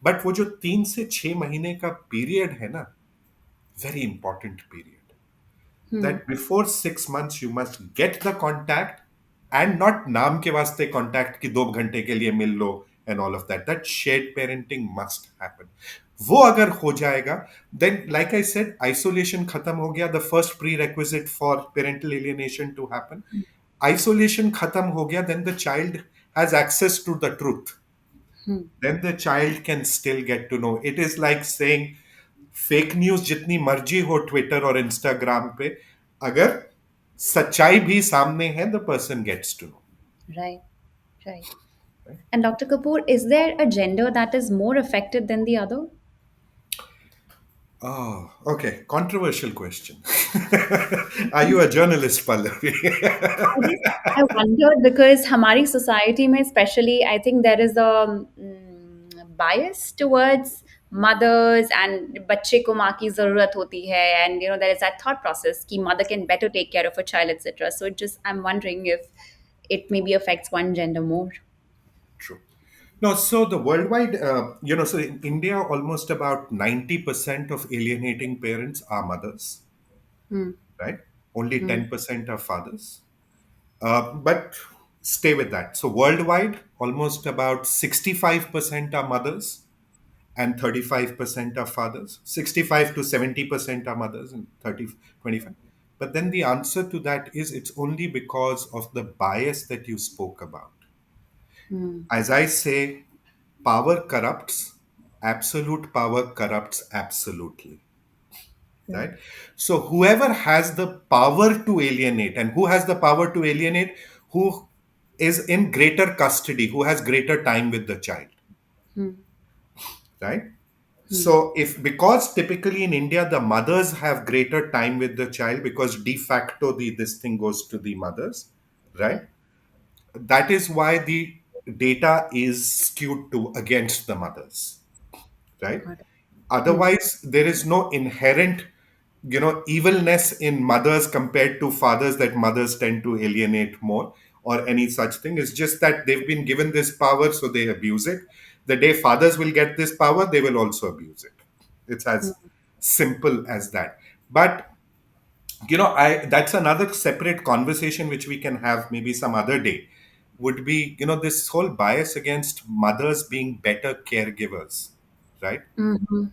बट वो जो 3 से 6 महीने का पीरियड है ना, very important period, Hmm. that before 6 months you must get the contact, and not नाम के वास्ते contact कि 2 घंटे के लिए मिल लो and all of that. That shared parenting must happen. वो अगर हो जाएगा, then like I said, isolation खत्म हो गया, the first prerequisite for parental alienation to happen. Isolation खत्म हो गया, then the child has access to the truth. Hmm. Then the child can still get to know. It is like saying fake news जितनी मर्जी हो Twitter और Instagram पे, अगर सच्चाई भी सामने है, the person gets to know. Right. Right. And Dr. Kapoor, is there a gender that is more affected than the other? Oh, okay. Controversial question. Are you a journalist, Pallavi? I just I wondered because हमारी society में especially I think there is a bias towards mothers and बच्चे को माँ की ज़रूरत होती है, and you know there is that thought process कि mother can better take care of a child, etc. So it just I'm wondering if it maybe affects one gender more. True. No, so the worldwide, so in India, almost about 90% of alienating parents are mothers, Hmm. right? Only Hmm. 10% are fathers. But stay with that. So worldwide, almost about 65% are mothers and 35% are fathers. 65 to 70% are mothers and 25. But then the answer to that is it's only because of the bias that you spoke about. Hmm. As I say, power corrupts, absolute power corrupts absolutely. Right. Right? So whoever has the power to alienate, and who has the power to alienate, who is in greater custody, who has greater time with the child, Hmm. right? Hmm. So if, because typically in India the mothers have greater time with the child, because de facto the this thing goes to the mothers, right? Right. That is why the data is skewed to against the mothers, right? Got it. Hmm. Otherwise there is no inherent, evilness in mothers compared to fathers, that mothers tend to alienate more or any such thing. It's just that they've been given this power, so they abuse it. The day fathers will get this power, they will also abuse it. It's Hmm. as simple as that. But I that's another separate conversation which we can have maybe some other day, would be, this whole bias against mothers being better caregivers, right? Mhm.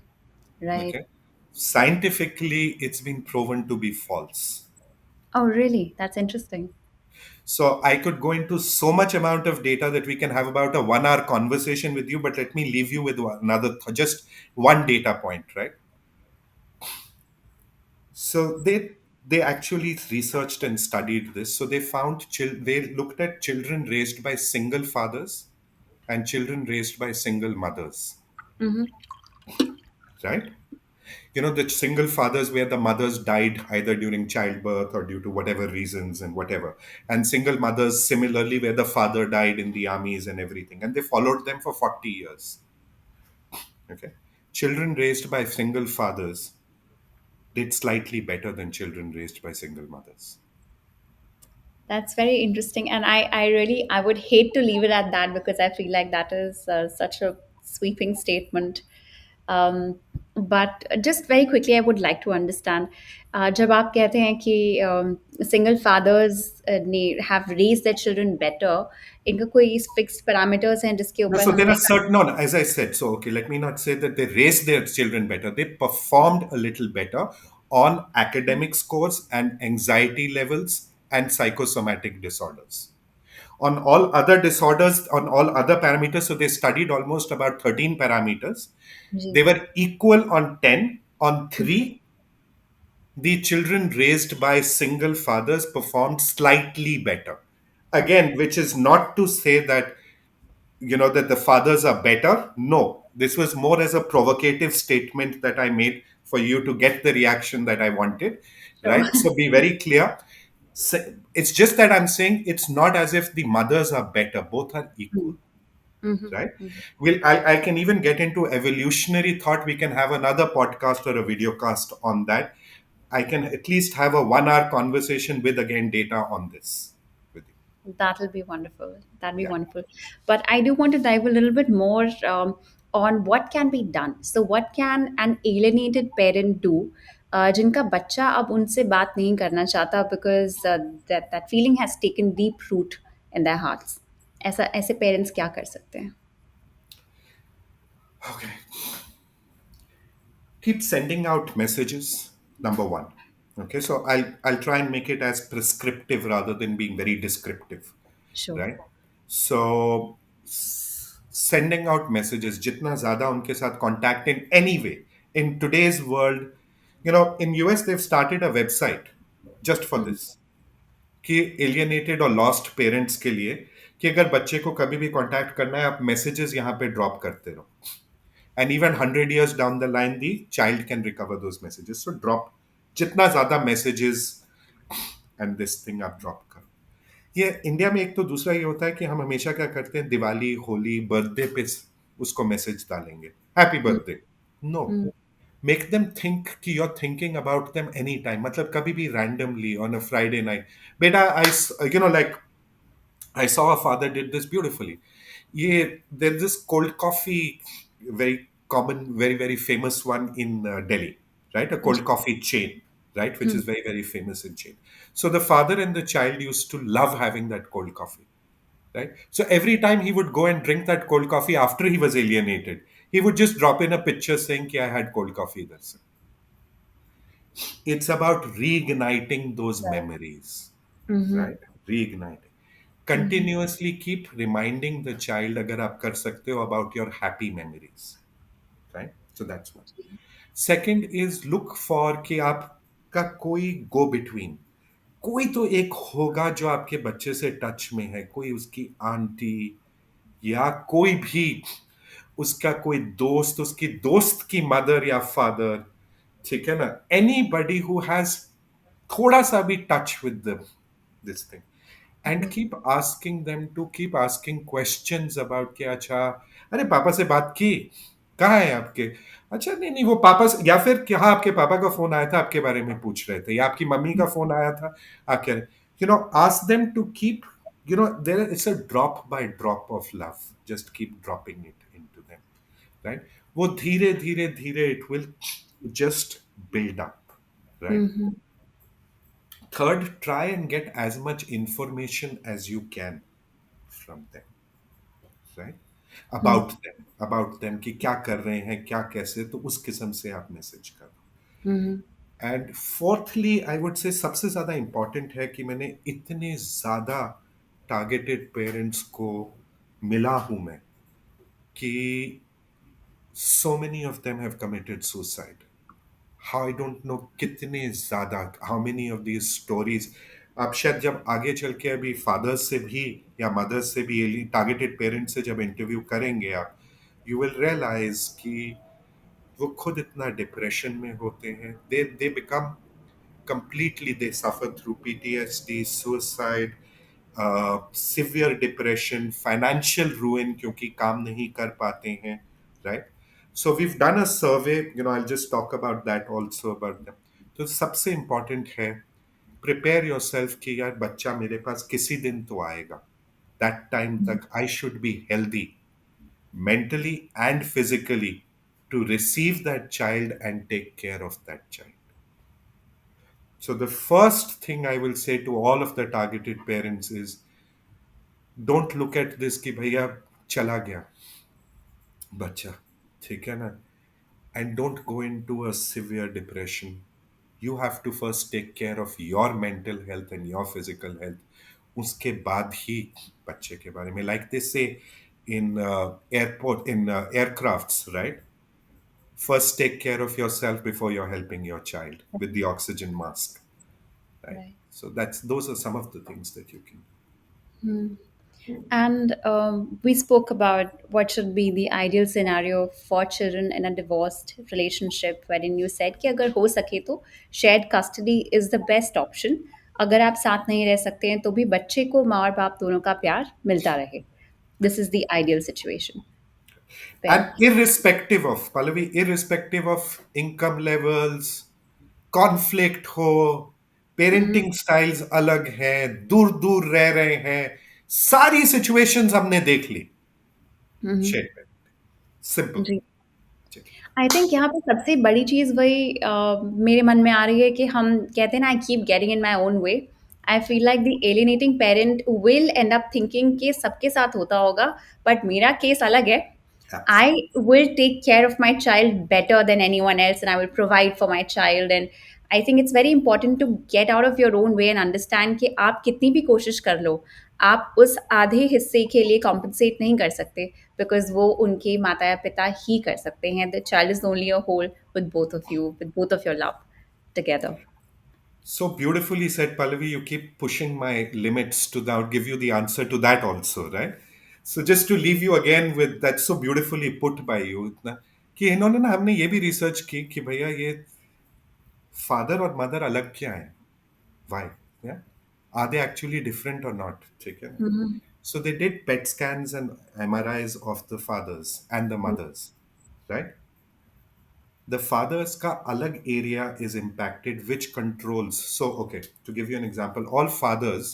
Right. Okay. Scientifically, it's been proven to be false. Oh, really? That's interesting. So I could go into so much amount of data that we can have about a 1 hour conversation with you, but let me leave you with another, just one data point, right? So they actually researched and studied this. So they found they looked at children raised by single fathers and children raised by single mothers, Mhm. right? The single fathers where the mothers died either during childbirth or due to whatever reasons and whatever, and single mothers similarly where the father died in the armies and everything, and they followed them for 40 years. Okay. Children raised by single fathers did slightly better than children raised by single mothers. That's very interesting, and I really I would hate to leave it at that because I feel like that is such a sweeping statement. But just very quickly, I would like to understand. जब आप कहते हैं कि single fathers ने have raised their children better, इनका कोई fixed parameters हैं जिसके No, ऊपर so there are हमने certain, no, no, as I said, so okay, let me not say that they raised their children better. They performed a little better on academic scores and anxiety levels and psychosomatic disorders. On all other disorders, on all other parameters, so they studied almost about 13 parameters. Ji They were equal on 10. On 3, the children raised by single fathers performed slightly better. okay Again, which is not to say that that the fathers are better. No, this was more as a provocative statement that I made for you to get the reaction that I wanted, sure right? So be very clear. It's just that I'm saying it's not as if the mothers are better, both are equal, Mhm. right? Mhm. I can even get into evolutionary thought. We can have another podcast or a video cast on that. I can at least have a 1 hour conversation with again data on this with you. That'll be wonderful. That'd be Yeah. wonderful. But I do want to dive a little bit more on what can be done. So, what can an alienated parent do? जिनका बच्चा अब उनसे बात नहीं करना चाहता because that feeling has taken deep root in their hearts. ऐसा ऐसे parents क्या कर सकते हैं? Okay. Keep sending out messages. Number one. Okay. So I'll try and make it as prescriptive rather than being very descriptive. Sure. Right. So sending out messages, jitna zyada unke साथ contact in any way. In today's world, in US they've started a website just for Mm-hmm. this. कि alienated और lost parents के लिए कि अगर बच्चे को कभी भी कांटेक्ट करना है आप मैसेजेस यहाँ पे ड्रॉप करते रहो and even 100 years down the line the child can recover those messages so drop जितना ज्यादा मैसेजेस एंड दिस थिंग आप ड्रॉप करो ये इंडिया में एक तो दूसरा ये होता है कि हम हमेशा क्या करते हैं दिवाली होली बर्थडे पे उसको मैसेज डालेंगे happy birthday no make them think कि you are thinking about them any time मतलब कभी भी randomly on a Friday night बेटा I like I saw a father did this beautifully. Yeah, there's this cold coffee, very common, very, very famous one in Delhi, right? A cold coffee chain, right? Which is very, very famous in chain. So the father and the child used to love having that cold coffee, right? So every time he would go and drink that cold coffee after he was alienated, he would just drop in a picture saying, "Ki I had cold coffee there, sir." It's about reigniting those memories, Mm-hmm. right? Reigniting. Continuously keep reminding the child अगर आप कर सकते हो about your happy memories, right? So that's one. Second is look for कि आपका कोई go between, कोई तो एक होगा जो आपके बच्चे से टच में है, कोई उसकी आंटी या कोई भी उसका कोई दोस्त उसकी दोस्त की मदर या फादर, ठीक है ना, एनीबडी हु हैज थोड़ा सा भी touch with this thing and keep asking them to keep asking questions about कि अच्छा अरे पापा से बात की, कहाँ है आपके, अच्छा नहीं नहीं वो पापा से, या फिर क्या आपके पापा का फोन आया था आपके बारे में पूछ रहे थे या आपकी मम्मी का फोन आया था आप क्या, ask them to keep, there it's a drop by drop of love, just keep dropping it into them, right? वो धीरे धीरे धीरे it will just build up, right? Mm-hmm. Third, try and get as much information as you can from them, right? About them कि क्या कर रहे हैं क्या कैसे, तो उस किस्म से आप मैसेज करो. Mm-hmm. And fourthly I would say सबसे ज़्यादा इम्पॉर्टेंट है कि मैंने इतने ज़्यादा टारगेटेड पेरेंट्स को मिला हूं मैं कि so many of them have committed suicide. How I don't know कितने ज़्यादा, how many of these stories आप शायद जब आगे चल के अभी फादर्स से भी या मदर्स से भी टारगेटेड पेरेंट्स से जब इंटरव्यू करेंगे आप, यू विल रियलाइज कि वो खुद इतना डिप्रेशन में होते हैं, they become completely, they suffer through PTSD, suicide, severe depression, financial ruin क्योंकि काम नहीं कर पाते हैं, right? So we've done a survey, I'll just talk about that also about them. तो सबसे important है prepare yourself कि यार बच्चा मेरे पास किसी दिन तो आएगा, that time तक I should be healthy mentally and physically to receive that child and take care of that child. So the first thing I will say to all of the targeted parents is don't look at this कि भैया चला गया बच्चा, ठीक है ना, and don't go into a severe depression. You have to first take care of your mental health and your physical health. उसके बाद ही बच्चे के बारे में, like they say in airport in aircrafts, right? First take care of yourself before you're helping your child with the oxygen mask, right? Right. So those are some of the things that you can do. And we spoke about what should be the ideal scenario for children in a divorced relationship, wherein you said कि अगर हो सके तो shared custody is the best option. अगर आप साथ नहीं रह सकते हैं तो भी बच्चे को माँ और बाप दोनों का प्यार मिलता रहे. This is the ideal situation. And Where, irrespective of, Pallavi, irrespective of income levels, conflict ho, Mhm. Parenting styles अलग हैं, दूर दूर रह रहे हैं, सारी सिचुएशंस हमने देख ली। Mhm. शेयर करें, सिंपल। जी। आई थिंक यहाँ पे सबसे बड़ी चीज़ वही मेरे मन में आ रही है कि हम कहते हैं ना, I keep getting in my own way. I feel like the alienating parent will end up thinking कि सबके साथ होता होगा, बट मेरा केस अलग है। I absolutely. will take care of my child better than anyone else, and I will provide for my child. And I think it's very important to get out of your own way and understand कि आप कितनी भी कोशिश कर लो, आप उस आधे हिस्से के लिए कॉम्पनसेट नहीं कर सकते, बिकॉज वो उनके माता या पिता ही कर सकते हैं. The child is only a whole with both of you, with both of your love together. So beautifully said, Pallavi. You keep pushing my limits to now give you the answer to that also, right? So just to leave you again with that, so beautifully put by you, इतना कि इन्होंने ना, हमने ये भी research की कि भैया ये फादर और मदर अलग क्या है, वाई, या आर दे एक्चुअली डिफरेंट और नॉट, ठीक है ना? So they did PET scans and MRIs of the fathers and the mothers, right? The fathers ka alag area is impacted which controls. So okay, to give you an example, all fathers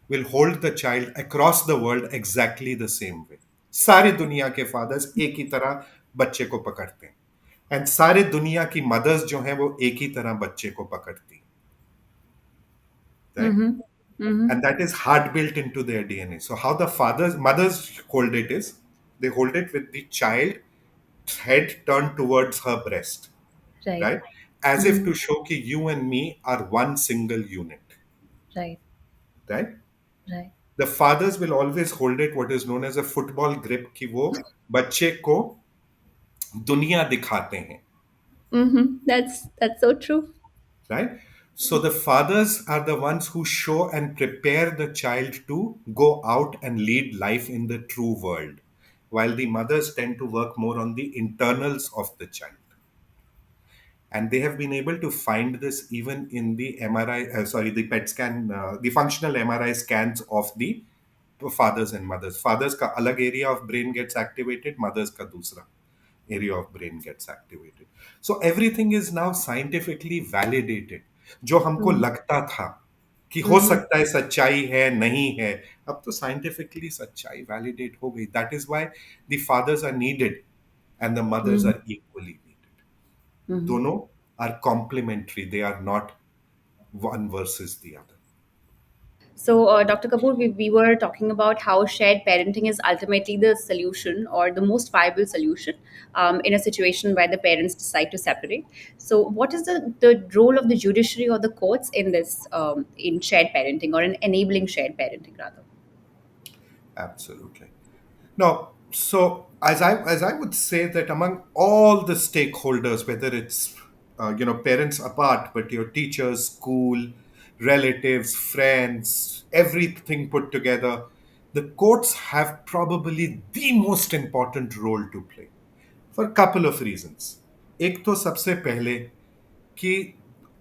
will hold the child across the world exactly the same way. सारे दुनिया के fathers एक ही तरह बच्चे को पकड़ते हैं, and सारे दुनिया की मदर्स जो हैं वो एक ही तरह बच्चे को पकड़ती हैं, right? And that is hard built into their DNA. So how the fathers mothers hold it is, they hold it with the child head turned towards her breast, right. right? As if to show that you and me are one single unit, right. right? Right. The fathers will always hold it what is known as a football grip, कि वो बच्चे को दुनिया दिखाते हैं, That's so true. right? So the fathers are the ones who show and prepare the child to go out and lead life in the true world, while the mothers tend to work more on the internals of the child. And they have been able to find this even in the MRI, sorry, the PET scan, the functional MRI scans of the fathers and mothers. Fathers ka alag area of brain gets activated, mothers ka dusra area of brain gets activated. So everything is now scientifically validated. जो हमको लगता था कि हो सकता है सच्चाई है, नहीं है, अब तो साइंटिफिकली सच्चाई वैलिडेट हो गई. That is why the fathers are needed and the mothers are equally needed. दोनों are complementary, they are not one versus the other. So, Dr. Kapoor, we were talking about how shared parenting is ultimately the solution or the most viable solution in a situation where the parents decide to separate. So, what is the role of the judiciary or the courts in this, in shared parenting or in enabling shared parenting, rather? Absolutely. Now, so as I would say that among all the stakeholders, whether it's parents apart, but your teachers, school, relatives, friends, everything put together, the courts have probably the most important role to play for a couple of reasons. एक तो सबसे पहले कि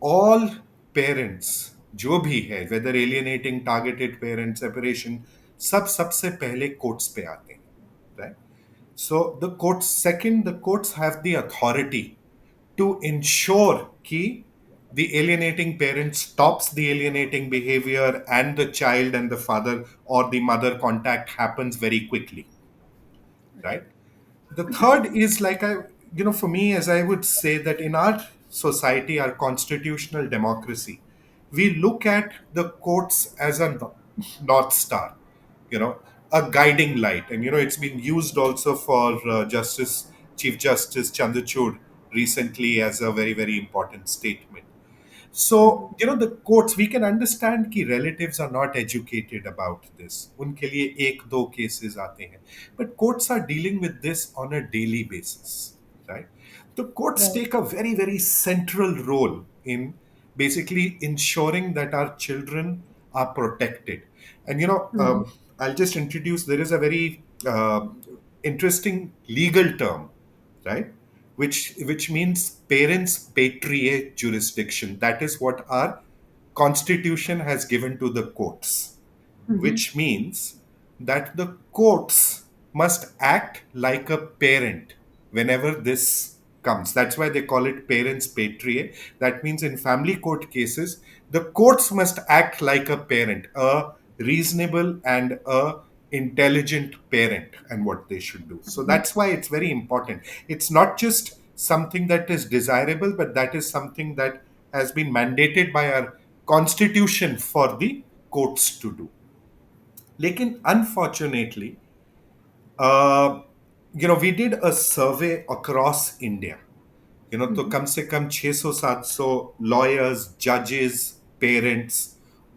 all parents जो भी है, whether alienating, targeted parent, separation, सब सबसे पहले कोर्ट्स पे आते हैं, right? So the courts, second, the courts have the authority to ensure कि the alienating parent stops the alienating behavior and the child and the father or the mother contact happens very quickly, right? The third is like for me, as I would say that in our society, our constitutional democracy, we look at the courts as a north star, you know, a guiding light. And, it's been used also for Chief Justice Chandrachud recently as a very, very important statement. So, the courts, we can understand कि relatives are not educated about this. उनके लिए एक दो cases आते हैं. But courts are dealing with this on a daily basis, right? The courts Right. take a very, very central role in basically ensuring that our children are protected. And, I'll just introduce, there is a very interesting legal term, right? Which means parents patriate jurisdiction. That is what our constitution has given to the courts, which means that the courts must act like a parent whenever this comes. That's why they call it parents patriae. That means in family court cases, the courts must act like a parent, a reasonable and a intelligent parent, and what they should do. So that's why it's very important. It's not just something that is desirable, but that is something that has been mandated by our constitution for the courts to do. Lekin unfortunately, uh, we did a survey across India. तो कम से कम 600-700 lawyers, judges, parents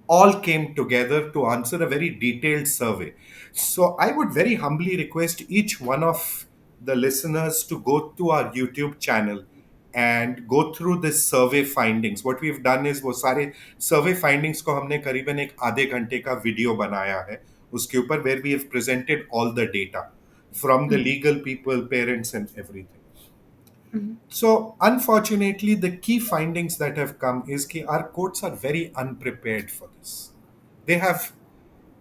all came together to answer a very detailed survey. So I would very humbly request each one of the listeners to go to our YouTube channel and go through this survey findings. What we've done is वो सारे survey findings को हमने करीबन एक आधे घंटे का video बनाया है उसके ऊपर, where we have presented all the data from the legal people, parents and everything. So, unfortunately, the key findings that have come is that our courts are very unprepared for this. They have,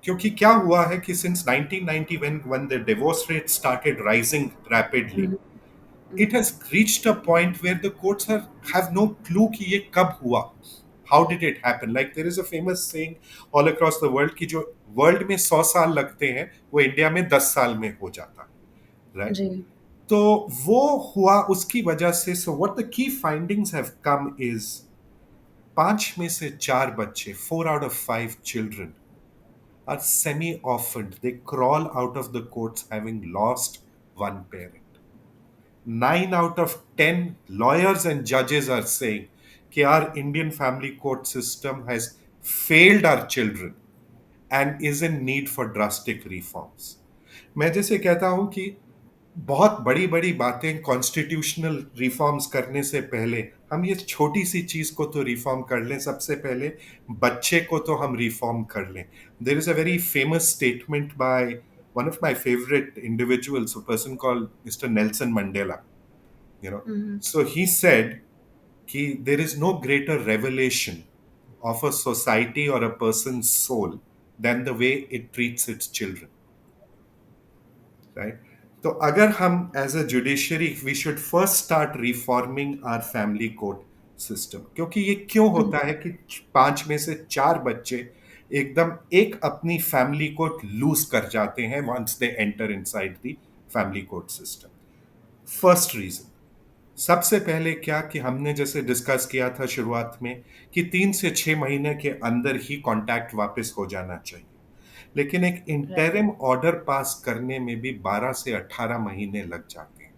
क्योंकि क्या हुआ है कि since 1990 when the divorce rate started rising rapidly, it has reached a point where the courts have no clue कि ये कब हुआ. How did it happen? Like there is a famous saying all across the world कि जो world में 100 साल लगते हैं वो इंडिया में 10 साल में हो जाता है, right? जी। तो वो हुआ उसकी वजह से. So what the key findings have come is 5 में से 4 बच्चे, 4 out of 5 children are semi orphaned. They crawl out of the courts having lost one parent. 9 out of 10 lawyers and judges are saying कि our Indian family court system has failed our children and is in need for drastic reforms. मैं जैसे कहता हूं कि बहुत बड़ी बड़ी बातें कॉन्स्टिट्यूशनल रिफॉर्म्स करने से पहले हम ये छोटी सी चीज को तो रिफॉर्म कर लें. सबसे पहले बच्चे को तो हम रिफॉर्म कर लें. There is a very famous statement by one of my favorite individuals, a person called Mr. Nelson Mandela. So he said कि there is no greater revelation of a society or a person's soul than the way it treats its children. Right. तो अगर हम as a judiciary we should first start reforming our family court system. क्योंकि ये क्यों होता है कि 5 में से 4 बच्चे एकदम एक अपनी फैमिली कोर्ट लूज कर जाते हैं once they enter inside the family court system. First reason, सबसे पहले क्या कि हमने जैसे डिस्कस किया था शुरुआत में कि 3 से 6 महीने के अंदर ही कांटेक्ट वापस हो जाना चाहिए. लेकिन एक राइट। इंटरिम ऑर्डर पास करने में भी 12 से 18 महीने लग जाते हैं.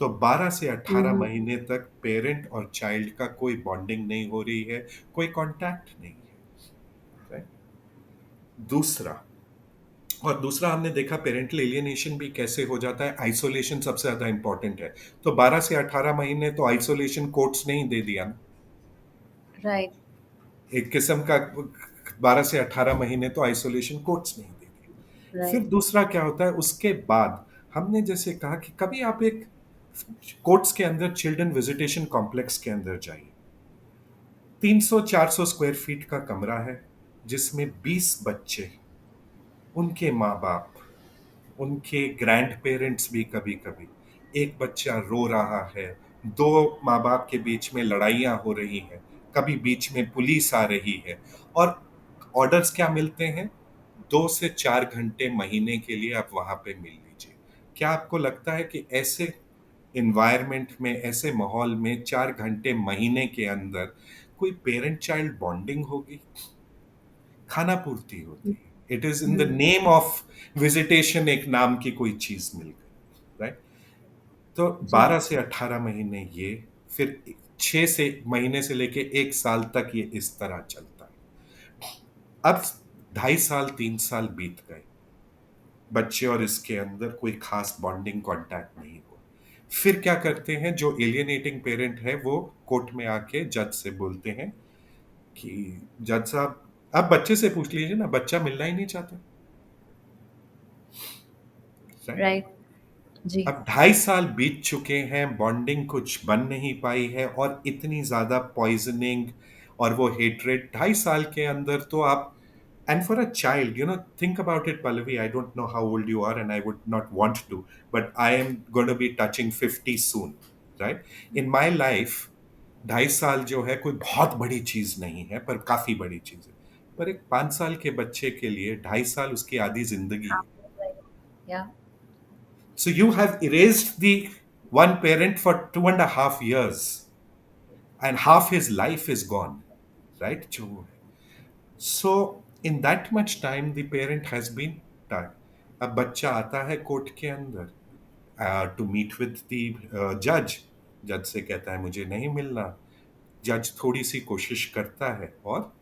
तो 12 से 18 महीने तक पेरेंट और चाइल्ड का कोई बॉन्डिंग नहीं हो रही है, कोई कांटेक्ट नहीं है. right? दूसरा, और दूसरा हमने देखा पेरेंटल एलियनेशन भी कैसे हो जाता है. आइसोलेशन सबसे ज्यादा इंपॉर्टेंट है. तो 12 से 18 महीने तो आइसोलेशन कोर्ट्स नहीं दे दिया ना. राइट। एक किस्म का 12 से 18 महीने तो आइसोलेशन कोर्ट्स नहीं दे दिए. फिर राइट। दूसरा क्या होता है उसके बाद, हमने जैसे कहा कि कभी आप एक कोर्ट्स के अंदर चिल्ड्रन विजिटेशन कॉम्प्लेक्स के अंदर जाइए. 300-400 स्क्वायर फीट का कमरा है जिसमें 20 बच्चे, उनके माँ बाप, उनके ग्रैंड पेरेंट्स भी, कभी कभी एक बच्चा रो रहा है, 2 माँ बाप के बीच में लड़ाइयाँ हो रही हैं, कभी बीच में पुलिस आ रही है, और ऑर्डर्स क्या मिलते हैं, 2 से 4 घंटे महीने के लिए आप वहां पे मिल लीजिए. क्या आपको लगता है कि ऐसे इन्वायरमेंट में, ऐसे माहौल में 4 घंटे महीने के अंदर कोई पेरेंट चाइल्ड बॉन्डिंग होगी? खाना पूर्ति होती है. It is in the name of visitation, एक नाम की कोई चीज मिल गई. राइट. तो जी। 12 से 18 महीने ये, फिर 6 महीने से लेके 1 साल तक ये इस तरह चलता है. अब 2.5 साल 3 साल बीत गए, बच्चे और इसके अंदर कोई खास बॉन्डिंग कांटेक्ट नहीं हुआ. फिर क्या करते हैं, जो एलियनेटिंग पेरेंट है वो कोर्ट में आके जज से बोलते हैं कि जज साहब, आप बच्चे से पूछ लीजिए ना, बच्चा मिलना ही नहीं चाहता. राइट. राइट। जी। अब 2.5 साल बीत चुके हैं, बॉन्डिंग कुछ बन नहीं पाई है, और इतनी ज्यादा पॉइजनिंग और वो हेट्रेड 2.5 साल के अंदर तो आप. And for a child, think about it, Pallavi. I don't know how old you are, and I would not want to, but I am going to be touching 50 soon. Right? In my life 2.5 साल जो है कोई बहुत बड़ी चीज नहीं है, पर काफी बड़ी चीज है। पर एक 5 साल के बच्चे के लिए 2.5 साल उसकी आधी जिंदगी है। Yeah. So you have erased the one parent for 2.5 years, and half his life is gone, right? So in that much time, the parent has been tied. अब बच्चा आता है कोर्ट के अंदर टू मीट विद द जज। जज से कहता है मुझे नहीं मिलना। जज थोड़ी सी कोशिश करता है और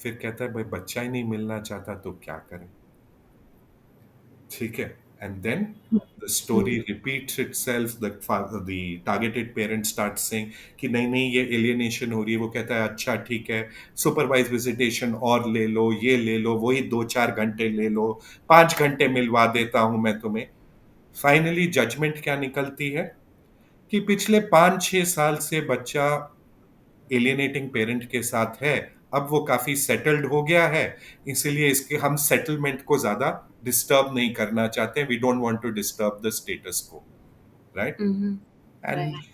फिर कहता है भाई बच्चा ही नहीं मिलना चाहता तो क्या करें। ठीक है। And then the story repeats itself. The targeted parent start saying कि नहीं नहीं ये एलियनेशन हो रही है। वो कहता है अच्छा ठीक है, सुपरवाइज विजिटेशन और ले लो, ये ले लो, वही 2-4 घंटे ले लो, 5 घंटे मिलवा देता हूं मैं तुम्हें। फाइनली जजमेंट क्या निकलती है कि पिछले 5-6 साल से बच्चा एलियनेटिंग पेरेंट के साथ है। अब वो काफी सेटल्ड हो गया है, इसीलिए इसके हम सेटलमेंट को ज्यादा डिस्टर्ब नहीं करना चाहते। We don't want to disturb the status quo, right? Mm-hmm. And Right.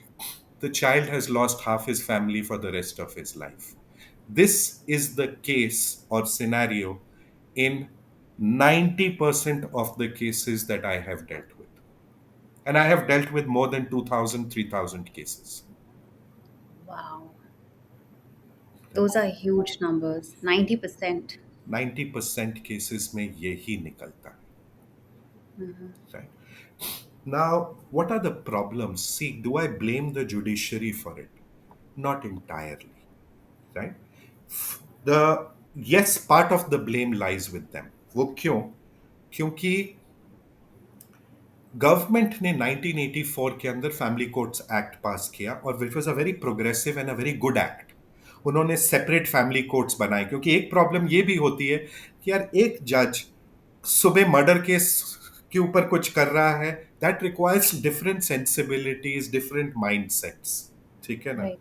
the child has lost half his family for the rest of his life. This is the case or scenario in 90% of the cases that I have dealt with. And I have dealt with more than 2,000, 3,000 cases. Wow. Right? Those are huge numbers. 90%. 90% cases में यही निकलता है, right? Now, what are the problems? See, do I blame the judiciary for it? Not entirely, right? The yes, part of the blame lies with them. वो क्यों? क्योंकि government ने 1984 के अंदर फैमिली कोर्ट्स एक्ट पास किया और which was a very progressive and a very good act. उन्होंने separate family courts बनाए, क्योंकि एक प्रॉब्लम ये भी होती है कि यार एक जज सुबह मर्डर केस के ऊपर कुछ कर रहा है, that requires different sensibilities, different mindsets. ठीक है ना? Right.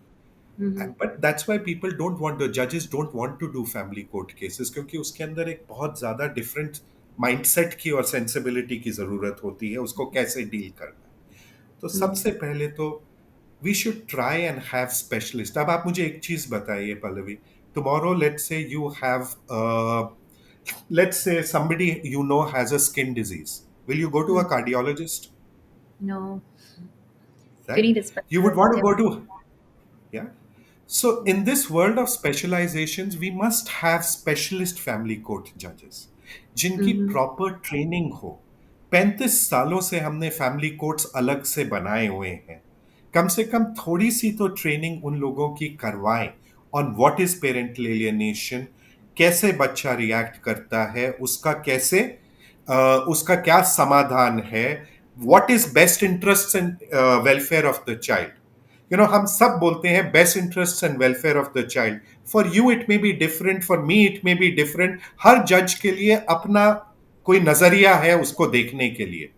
Mm-hmm. But that's why people don't want, the जजेस don't want to do family court cases, क्योंकि उसके अंदर एक बहुत ज्यादा डिफरेंट माइंडसेट की और सेंसिबिलिटी की जरूरत होती है, उसको कैसे डील करना है। तो सबसे पहले तो we should try and have specialist. अब आप मुझे एक चीज बताइए Pallavi, tomorrow let's say you have, let's say somebody you know has a skin disease, will you go to a cardiologist? No. You Right? need a You would specialist. want to Yeah. go to, yeah. So in this world of specializations we must have specialist family court judges जिनकी Mm-hmm. Proper training हो। 35 सालों से हमने family courts अलग से बनाए हुए हैं, कम से कम थोड़ी सी तो ट्रेनिंग उन लोगों की करवाएं on what is parental alienation, कैसे बच्चा रिएक्ट करता है, उसका कैसे उसका क्या समाधान है, what is best interest and welfare of the child. हम सब बोलते हैं best interest and welfare of the child. For you it may be different, for me it may be different. हर जज के लिए अपना कोई नजरिया है उसको देखने के लिए।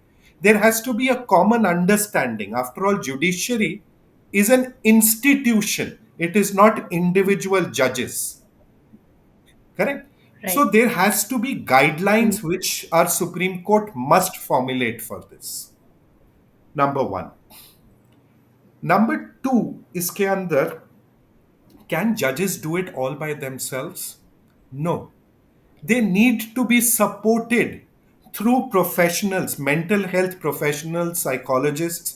There has to be a common understanding. After all judiciary is an institution, it is not individual judges, correct? So Right. there has to be guidelines which our Supreme Court must formulate for this, number one. Number two, iske andar, can judges do it all by themselves? No. They need to be supported through professionals, mental health professionals, psychologists।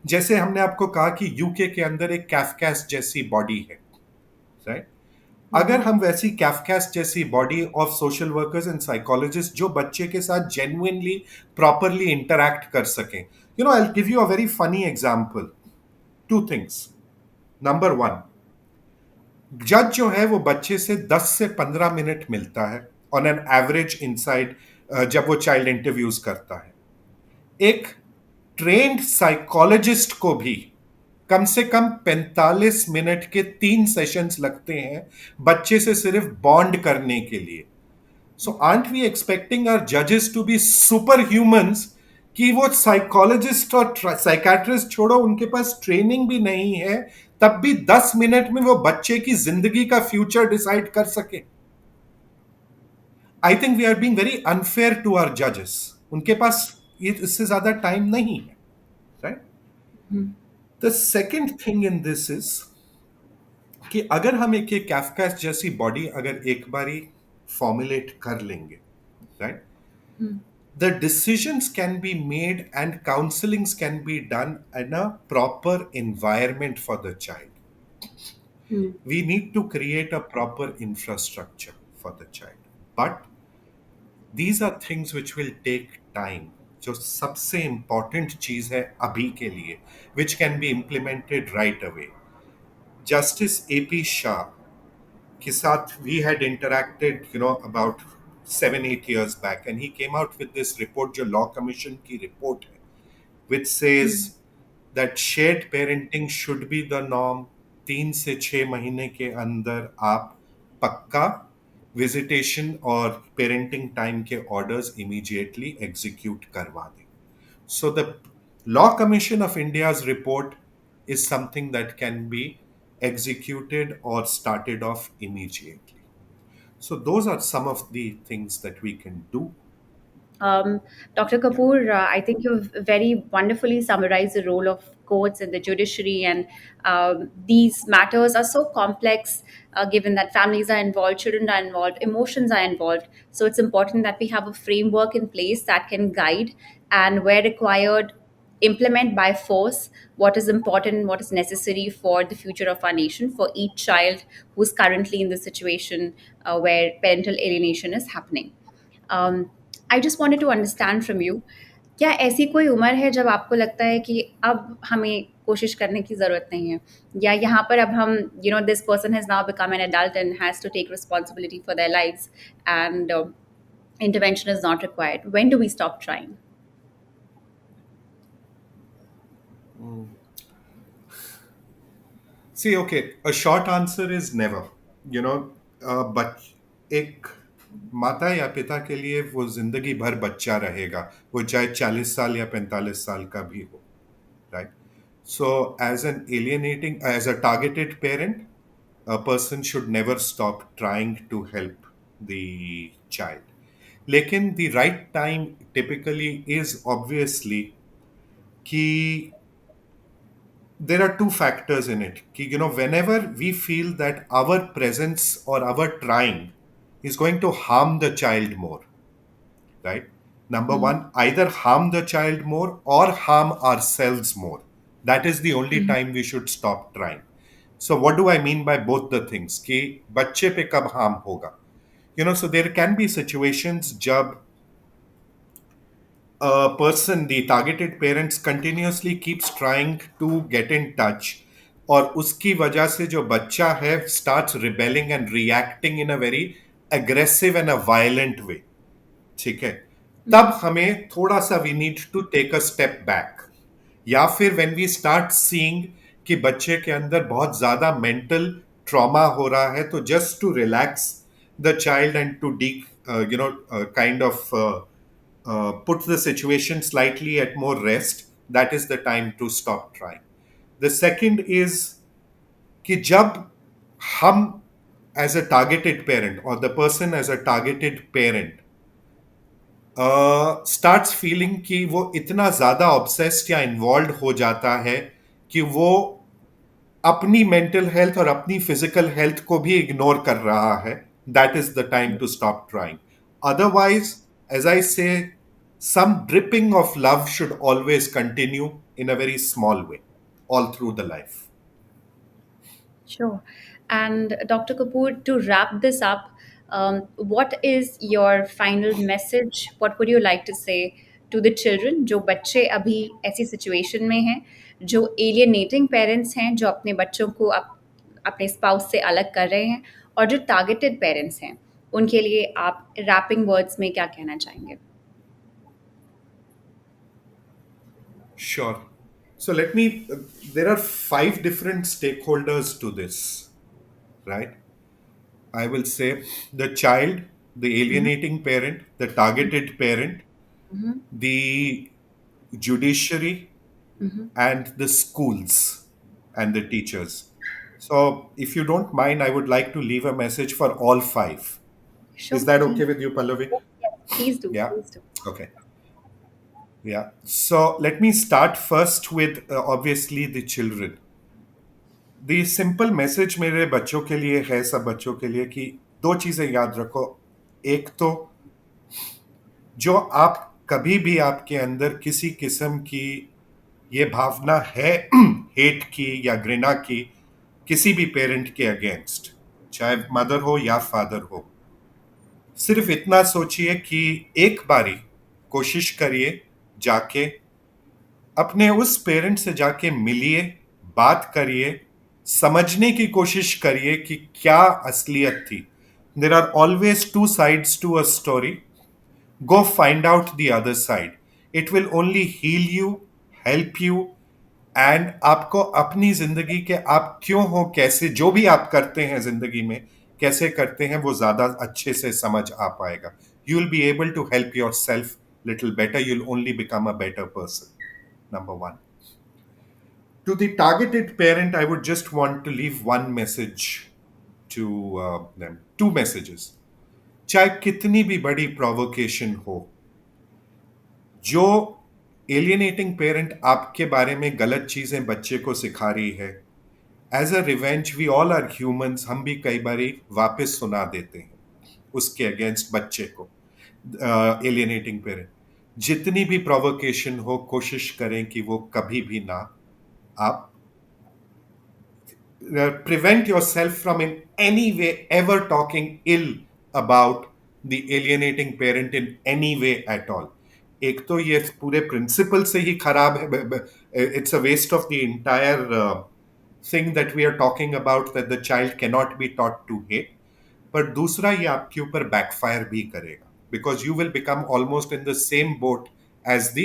जैसे हमने आपको कहा कि UK के अंदर एक कैफकैस जैसी body है, राइट? अगर हम वैसी कैफकैस जैसी body of social workers and psychologist जो बच्चे के साथ जेन्युइनली प्रॉपरली इंटरैक्ट कर सकें। I will give you a very funny example. Two things. Number one, जज जो है वो बच्चे से 10 से 15 मिनट मिलता है ऑन एन एवरेज इनसाइड, जब वो चाइल्ड इंटरव्यूज करता है। एक ट्रेन्ड साइकोलॉजिस्ट को भी कम से कम 45 मिनट के 3 सेशंस लगते हैं बच्चे से सिर्फ बॉन्ड करने के लिए। सो आंट वी एक्सपेक्टिंग आवर जजेस टू बी सुपर ह्यूमंस कि वो साइकोलॉजिस्ट और साइकाट्रिस्ट छोड़ो, उनके पास ट्रेनिंग भी नहीं है, तब भी 10 मिनट में वो बच्चे की जिंदगी का फ्यूचर डिसाइड कर सके। I think we are being very unfair to our जजेस। उनके पास इससे ज्यादा टाइम नहीं है, right? The second thing in this is कि अगर हम एक ये कैफकास जैसी बॉडी अगर एक बारी फॉर्मुलेट कर लेंगे, right, the decisions can be made and counselings can be done in a proper environment for the child. Hmm. We need to create a proper infrastructure for the child, but these are things which will take time. जो सबसे important चीज है अभी के लिए, which can be implemented right away. Justice AP Shah के साथ we had interacted, about 7-8 years back, and he came out with this report जो law commission की report है, which says that shared parenting should be the norm. 3 से 6 महीने के अंदर आप पक्का विजिटेशन और पेरेंटिंग टाइम के ऑर्डर्स इमीडिएटली एग्जीक्यूट करवा दें. So the Law Commission of India's report is something that can be executed or started off immediately. So those are some of the things that we can do. Um, Dr. Yeah. Kapoor, I think you've very wonderfully summarized the role of courts and the judiciary, and these matters are so complex. Given that families are involved, children are involved, emotions are involved, so it's important that we have a framework in place that can guide and, where required, implement by force what is important, what is necessary for the future of our nation, for each child who's currently in the situation where parental alienation is happening. I just wanted to understand from you, क्या ऐसी कोई उम्र है जब आपको लगता है कि अब हमें कोशिश करने की ज़रूरत नहीं है, या यहाँ पर अब हम this person has now become an adult and has to take responsibility for their lives and intervention is not required? When do we stop trying? See, okay, a short answer is never. But एक माता या पिता के लिए वो जिंदगी भर बच्चा रहेगा, वो चाहे 40 साल या 45 साल का भी हो, right? So as a targeted parent, a person should never stop trying to help the child. लेकिन the right time typically is obviously कि there are two factors in it. Whenever we feel that our presence or our trying is going to harm the child more, right? Number one, either harm the child more or harm ourselves more. That is the only time we should stop trying. So what do I mean by both the things? कि बच्चे पे कब harm होगा? So there can be situations जब a person, the targeted parents, continuously keeps trying to get in touch, और उसकी वजह से जो बच्चा है starts rebelling and reacting in a very aggressive and a violent way. ठीक है, तब हमें थोड़ा सा we need to take a step back. या फिर when we start seeing कि बच्चे के अंदर बहुत ज्यादा mental trauma हो रहा है, तो just to relax the child and to kind of put the situation slightly at more rest, that is the time to stop trying. The second is कि जब हम as a targeted parent or the person as a targeted parent starts feeling कि वो इतना ज्यादा obsessed या involved हो जाता है कि वो अपनी मेंटल हेल्थ और अपनी फिजिकल हेल्थ को भी इग्नोर कर रहा है, that is the time to stop trying. Otherwise, as I say, some dripping of love should always continue in a very small way all through the life. Sure. And Dr. Kapoor, to wrap this up, what is your final message? What would you like to say to the children जो बच्चे अभी ऐसी situation में हैं, जो alienating parents हैं, जो अपने बच्चों को अपने स्पाउस से अलग कर रहे हैं, और जो targeted parents हैं, उनके लिए आप wrapping words में क्या कहना चाहेंगे? Sure. So there are 5 different stakeholders to this, right? I will say the child, the alienating parent, the targeted parent, the judiciary, and the schools and the teachers. So, if you don't mind, I would like to leave a message for all 5. Is Sure, that okay please. with you, Pallavi? Yes, please do. Yeah. Please do. Okay. Yeah. So let me start first with obviously the children. The simple message मेरे बच्चों के लिए है, सब बच्चों के लिए, कि दो चीजें याद रखो. एक तो, जो आप कभी भी आपके अंदर किसी किस्म की ये भावना है हेट की या घृणा की किसी भी पेरेंट के अगेंस्ट, चाहे मदर हो या फादर हो, सिर्फ इतना सोचिए कि एक बारी कोशिश करिए, जाके अपने उस पेरेंट से जाके मिलिए, बात करिए, समझने की कोशिश करिए कि क्या असलियत थी. There are always two sides to a story. Go find out the other side. It will only heal you, help you, and आपको अपनी जिंदगी के आप क्यों हो, कैसे, जो भी आप करते हैं जिंदगी में, कैसे करते हैं, वो ज्यादा अच्छे से समझ आ पाएगा. You will be able to help yourself little better. You'll only become a better person. Number one. To the targeted parent, I would just want to leave one message to them. Two messages. चाहे कितनी भी बड़ी provocation हो, जो एलियनेटिंग parent आपके बारे में गलत चीजें बच्चे को सिखा रही है, as a revenge, we all are humans, हम भी कई बारी वापस सुना देते हैं उसके अगेंस्ट बच्चे को. एलियनेटिंग पेरेंट, जितनी भी प्रोवोकेशन हो, कोशिश करें कि वो कभी भी ना, आप prevent yourself from in any way ever talking ill about the alienating parent in any way at all. एक तो ये पूरे प्रिंसिपल से ही खराब है. It's a waste of the entire thing that we are talking about, that the child can not be taught to hate. पर दूसरा, ये आपके ऊपर बैकफायर भी करेगा, because you will become almost in the same boat as the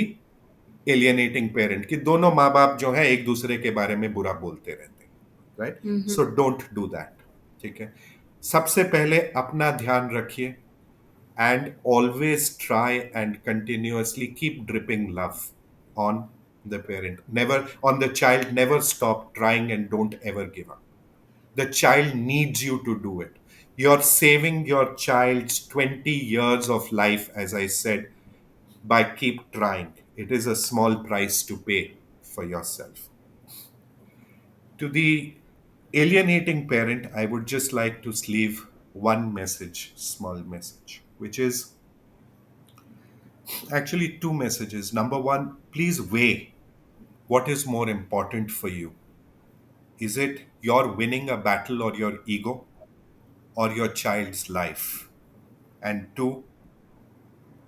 alienating parent, कि दोनों माँ बाप जो है एक दूसरे के बारे में बुरा बोलते रहते हैं. Right. So don't do that. ठीक है. सबसे पहले अपना ध्यान रखिए, and always try and continuously keep dripping love on the parent, never on the child. Never stop trying and don't ever give up. The child needs you to do it. You're saving your child's 20 years of life, as I said, by keep trying. It is a small price to pay for yourself. To the alienating parent, I would just like to leave one message, small message, which is actually two messages. Number one, please weigh what is more important for you. Is it your winning a battle or your ego, or your child's life? And two,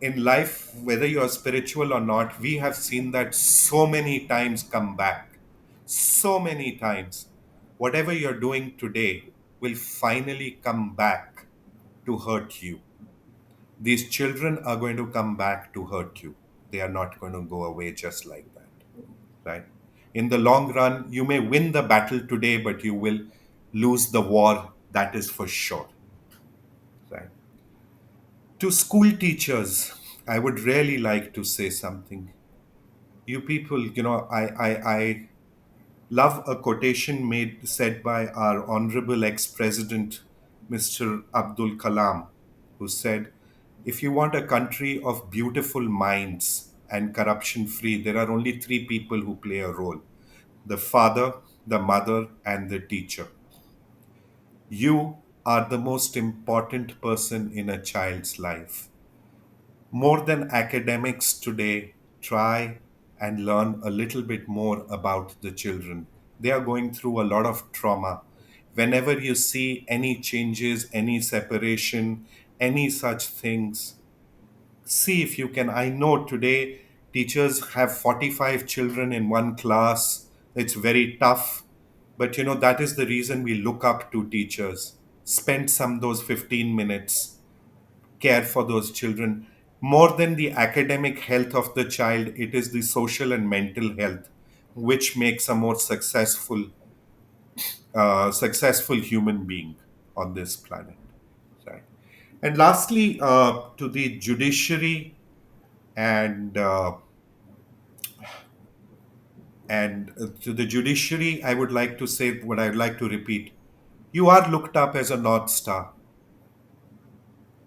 in life, whether you're spiritual or not, we have seen that so many times come back. So many times. Whatever you're doing today will finally come back to hurt you. These children are going to come back to hurt you. They are not going to go away just like that. Right? In the long run, you may win the battle today, but you will lose the war. That is for sure. Right? To school teachers, I would really like to say something. You people, I love a quotation said by our honorable ex-president, Mr. Abdul Kalam, who said, if you want a country of beautiful minds and corruption free, there are only three people who play a role: the father, the mother, and the teacher. You are the most important person in a child's life. More than academics today, try and learn a little bit more about the children. They are going through a lot of trauma. Whenever you see any changes, any separation, any such things, see if you can. I know today teachers have 45 children in one class. It's very tough. But that is the reason we look up to teachers. Spend some those 15 minutes, care for those children. More than the academic health of the child, it is the social and mental health which makes a more successful human being on this planet. Right. And lastly, to the judiciary and to the judiciary, I would like to say what I'd like to repeat. You are looked up as a North Star.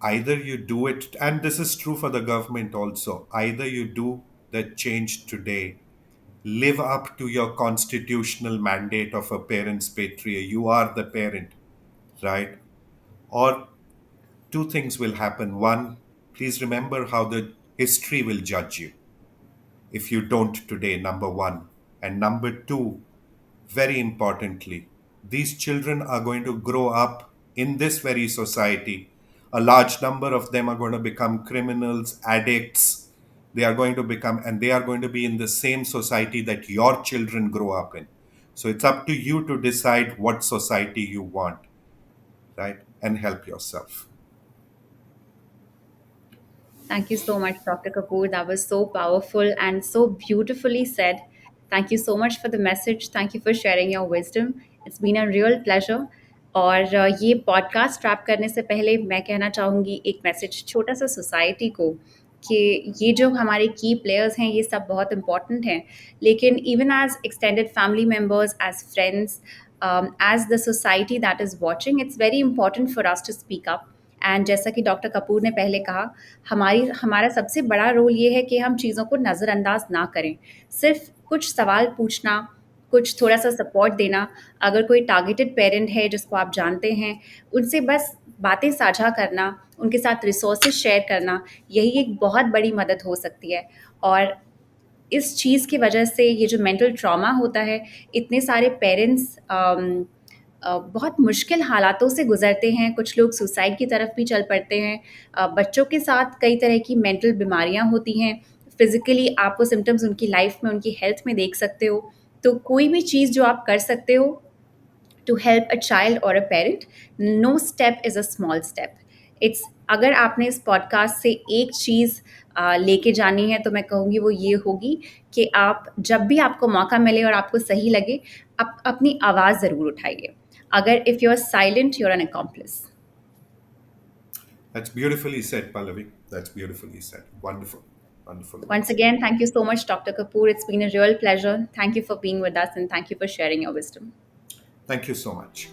Either you do it, and this is true for the government also, either you do that changed today. Live up to your constitutional mandate of a parent's patria. You are the parent, right? Or two things will happen. One, please remember how the history will judge you if you don't today, number one. And number two, very importantly, these children are going to grow up in this very society. A large number of them are going to become criminals, addicts. They are going to become, and they are going to be in the same society that your children grow up in. So it's up to you to decide what society you want, right? And help yourself. Thank you so much, Dr. Kapoor. That was so powerful and so beautifully said. Thank you so much for the message. Thank you for sharing your wisdom. It's been a real pleasure. और ये podcast rap करने से पहले मैं कहना चाहूँगी एक message छोटा सा सोसाइटी को कि ये जो हमारे की प्लेयर्स हैं ये सब बहुत इंपॉर्टेंट हैं लेकिन even as extended family members as friends as the society that is watching it's very important for us to speak up and जैसा कि डॉक्टर कपूर ने पहले कहा हमारा सबसे बड़ा रोल ये है कि हम चीज़ों को नज़रअंदाज ना करें सिर्फ कुछ सवाल पूछना कुछ थोड़ा सा सपोर्ट देना अगर कोई टारगेटेड पेरेंट है जिसको आप जानते हैं उनसे बस बातें साझा करना उनके साथ रिसोर्सेज शेयर करना यही एक बहुत बड़ी मदद हो सकती है और इस चीज़ की वजह से ये जो मेंटल ट्रॉमा होता है इतने सारे पेरेंट्स बहुत मुश्किल हालातों से गुजरते हैं कुछ लोग सुसाइड की तरफ भी चल पड़ते हैं बच्चों के साथ कई तरह की मेंटल बीमारियां होती हैं फिजिकली आप वो सिम्टम्स उनकी लाइफ में उनकी हेल्थ में देख सकते हो तो कोई भी चीज़ जो आप कर सकते हो to help a child or a parent, no step is a small step. It's अगर आपने इस पॉडकास्ट से एक चीज़ लेके जानी है तो मैं कहूँगी वो ये होगी कि आप जब भी आपको मौका मिले और आपको सही लगे आप अपनी आवाज़ ज़रूर उठाइए अगर if you are silent you are an accomplice. That's beautifully said, Pallavi. That's beautifully said. Wonderful. Wonderful. Once again, thank you so much, Dr. Kapoor. It's been a real pleasure. Thank you for being with us and thank you for sharing your wisdom. Thank you so much.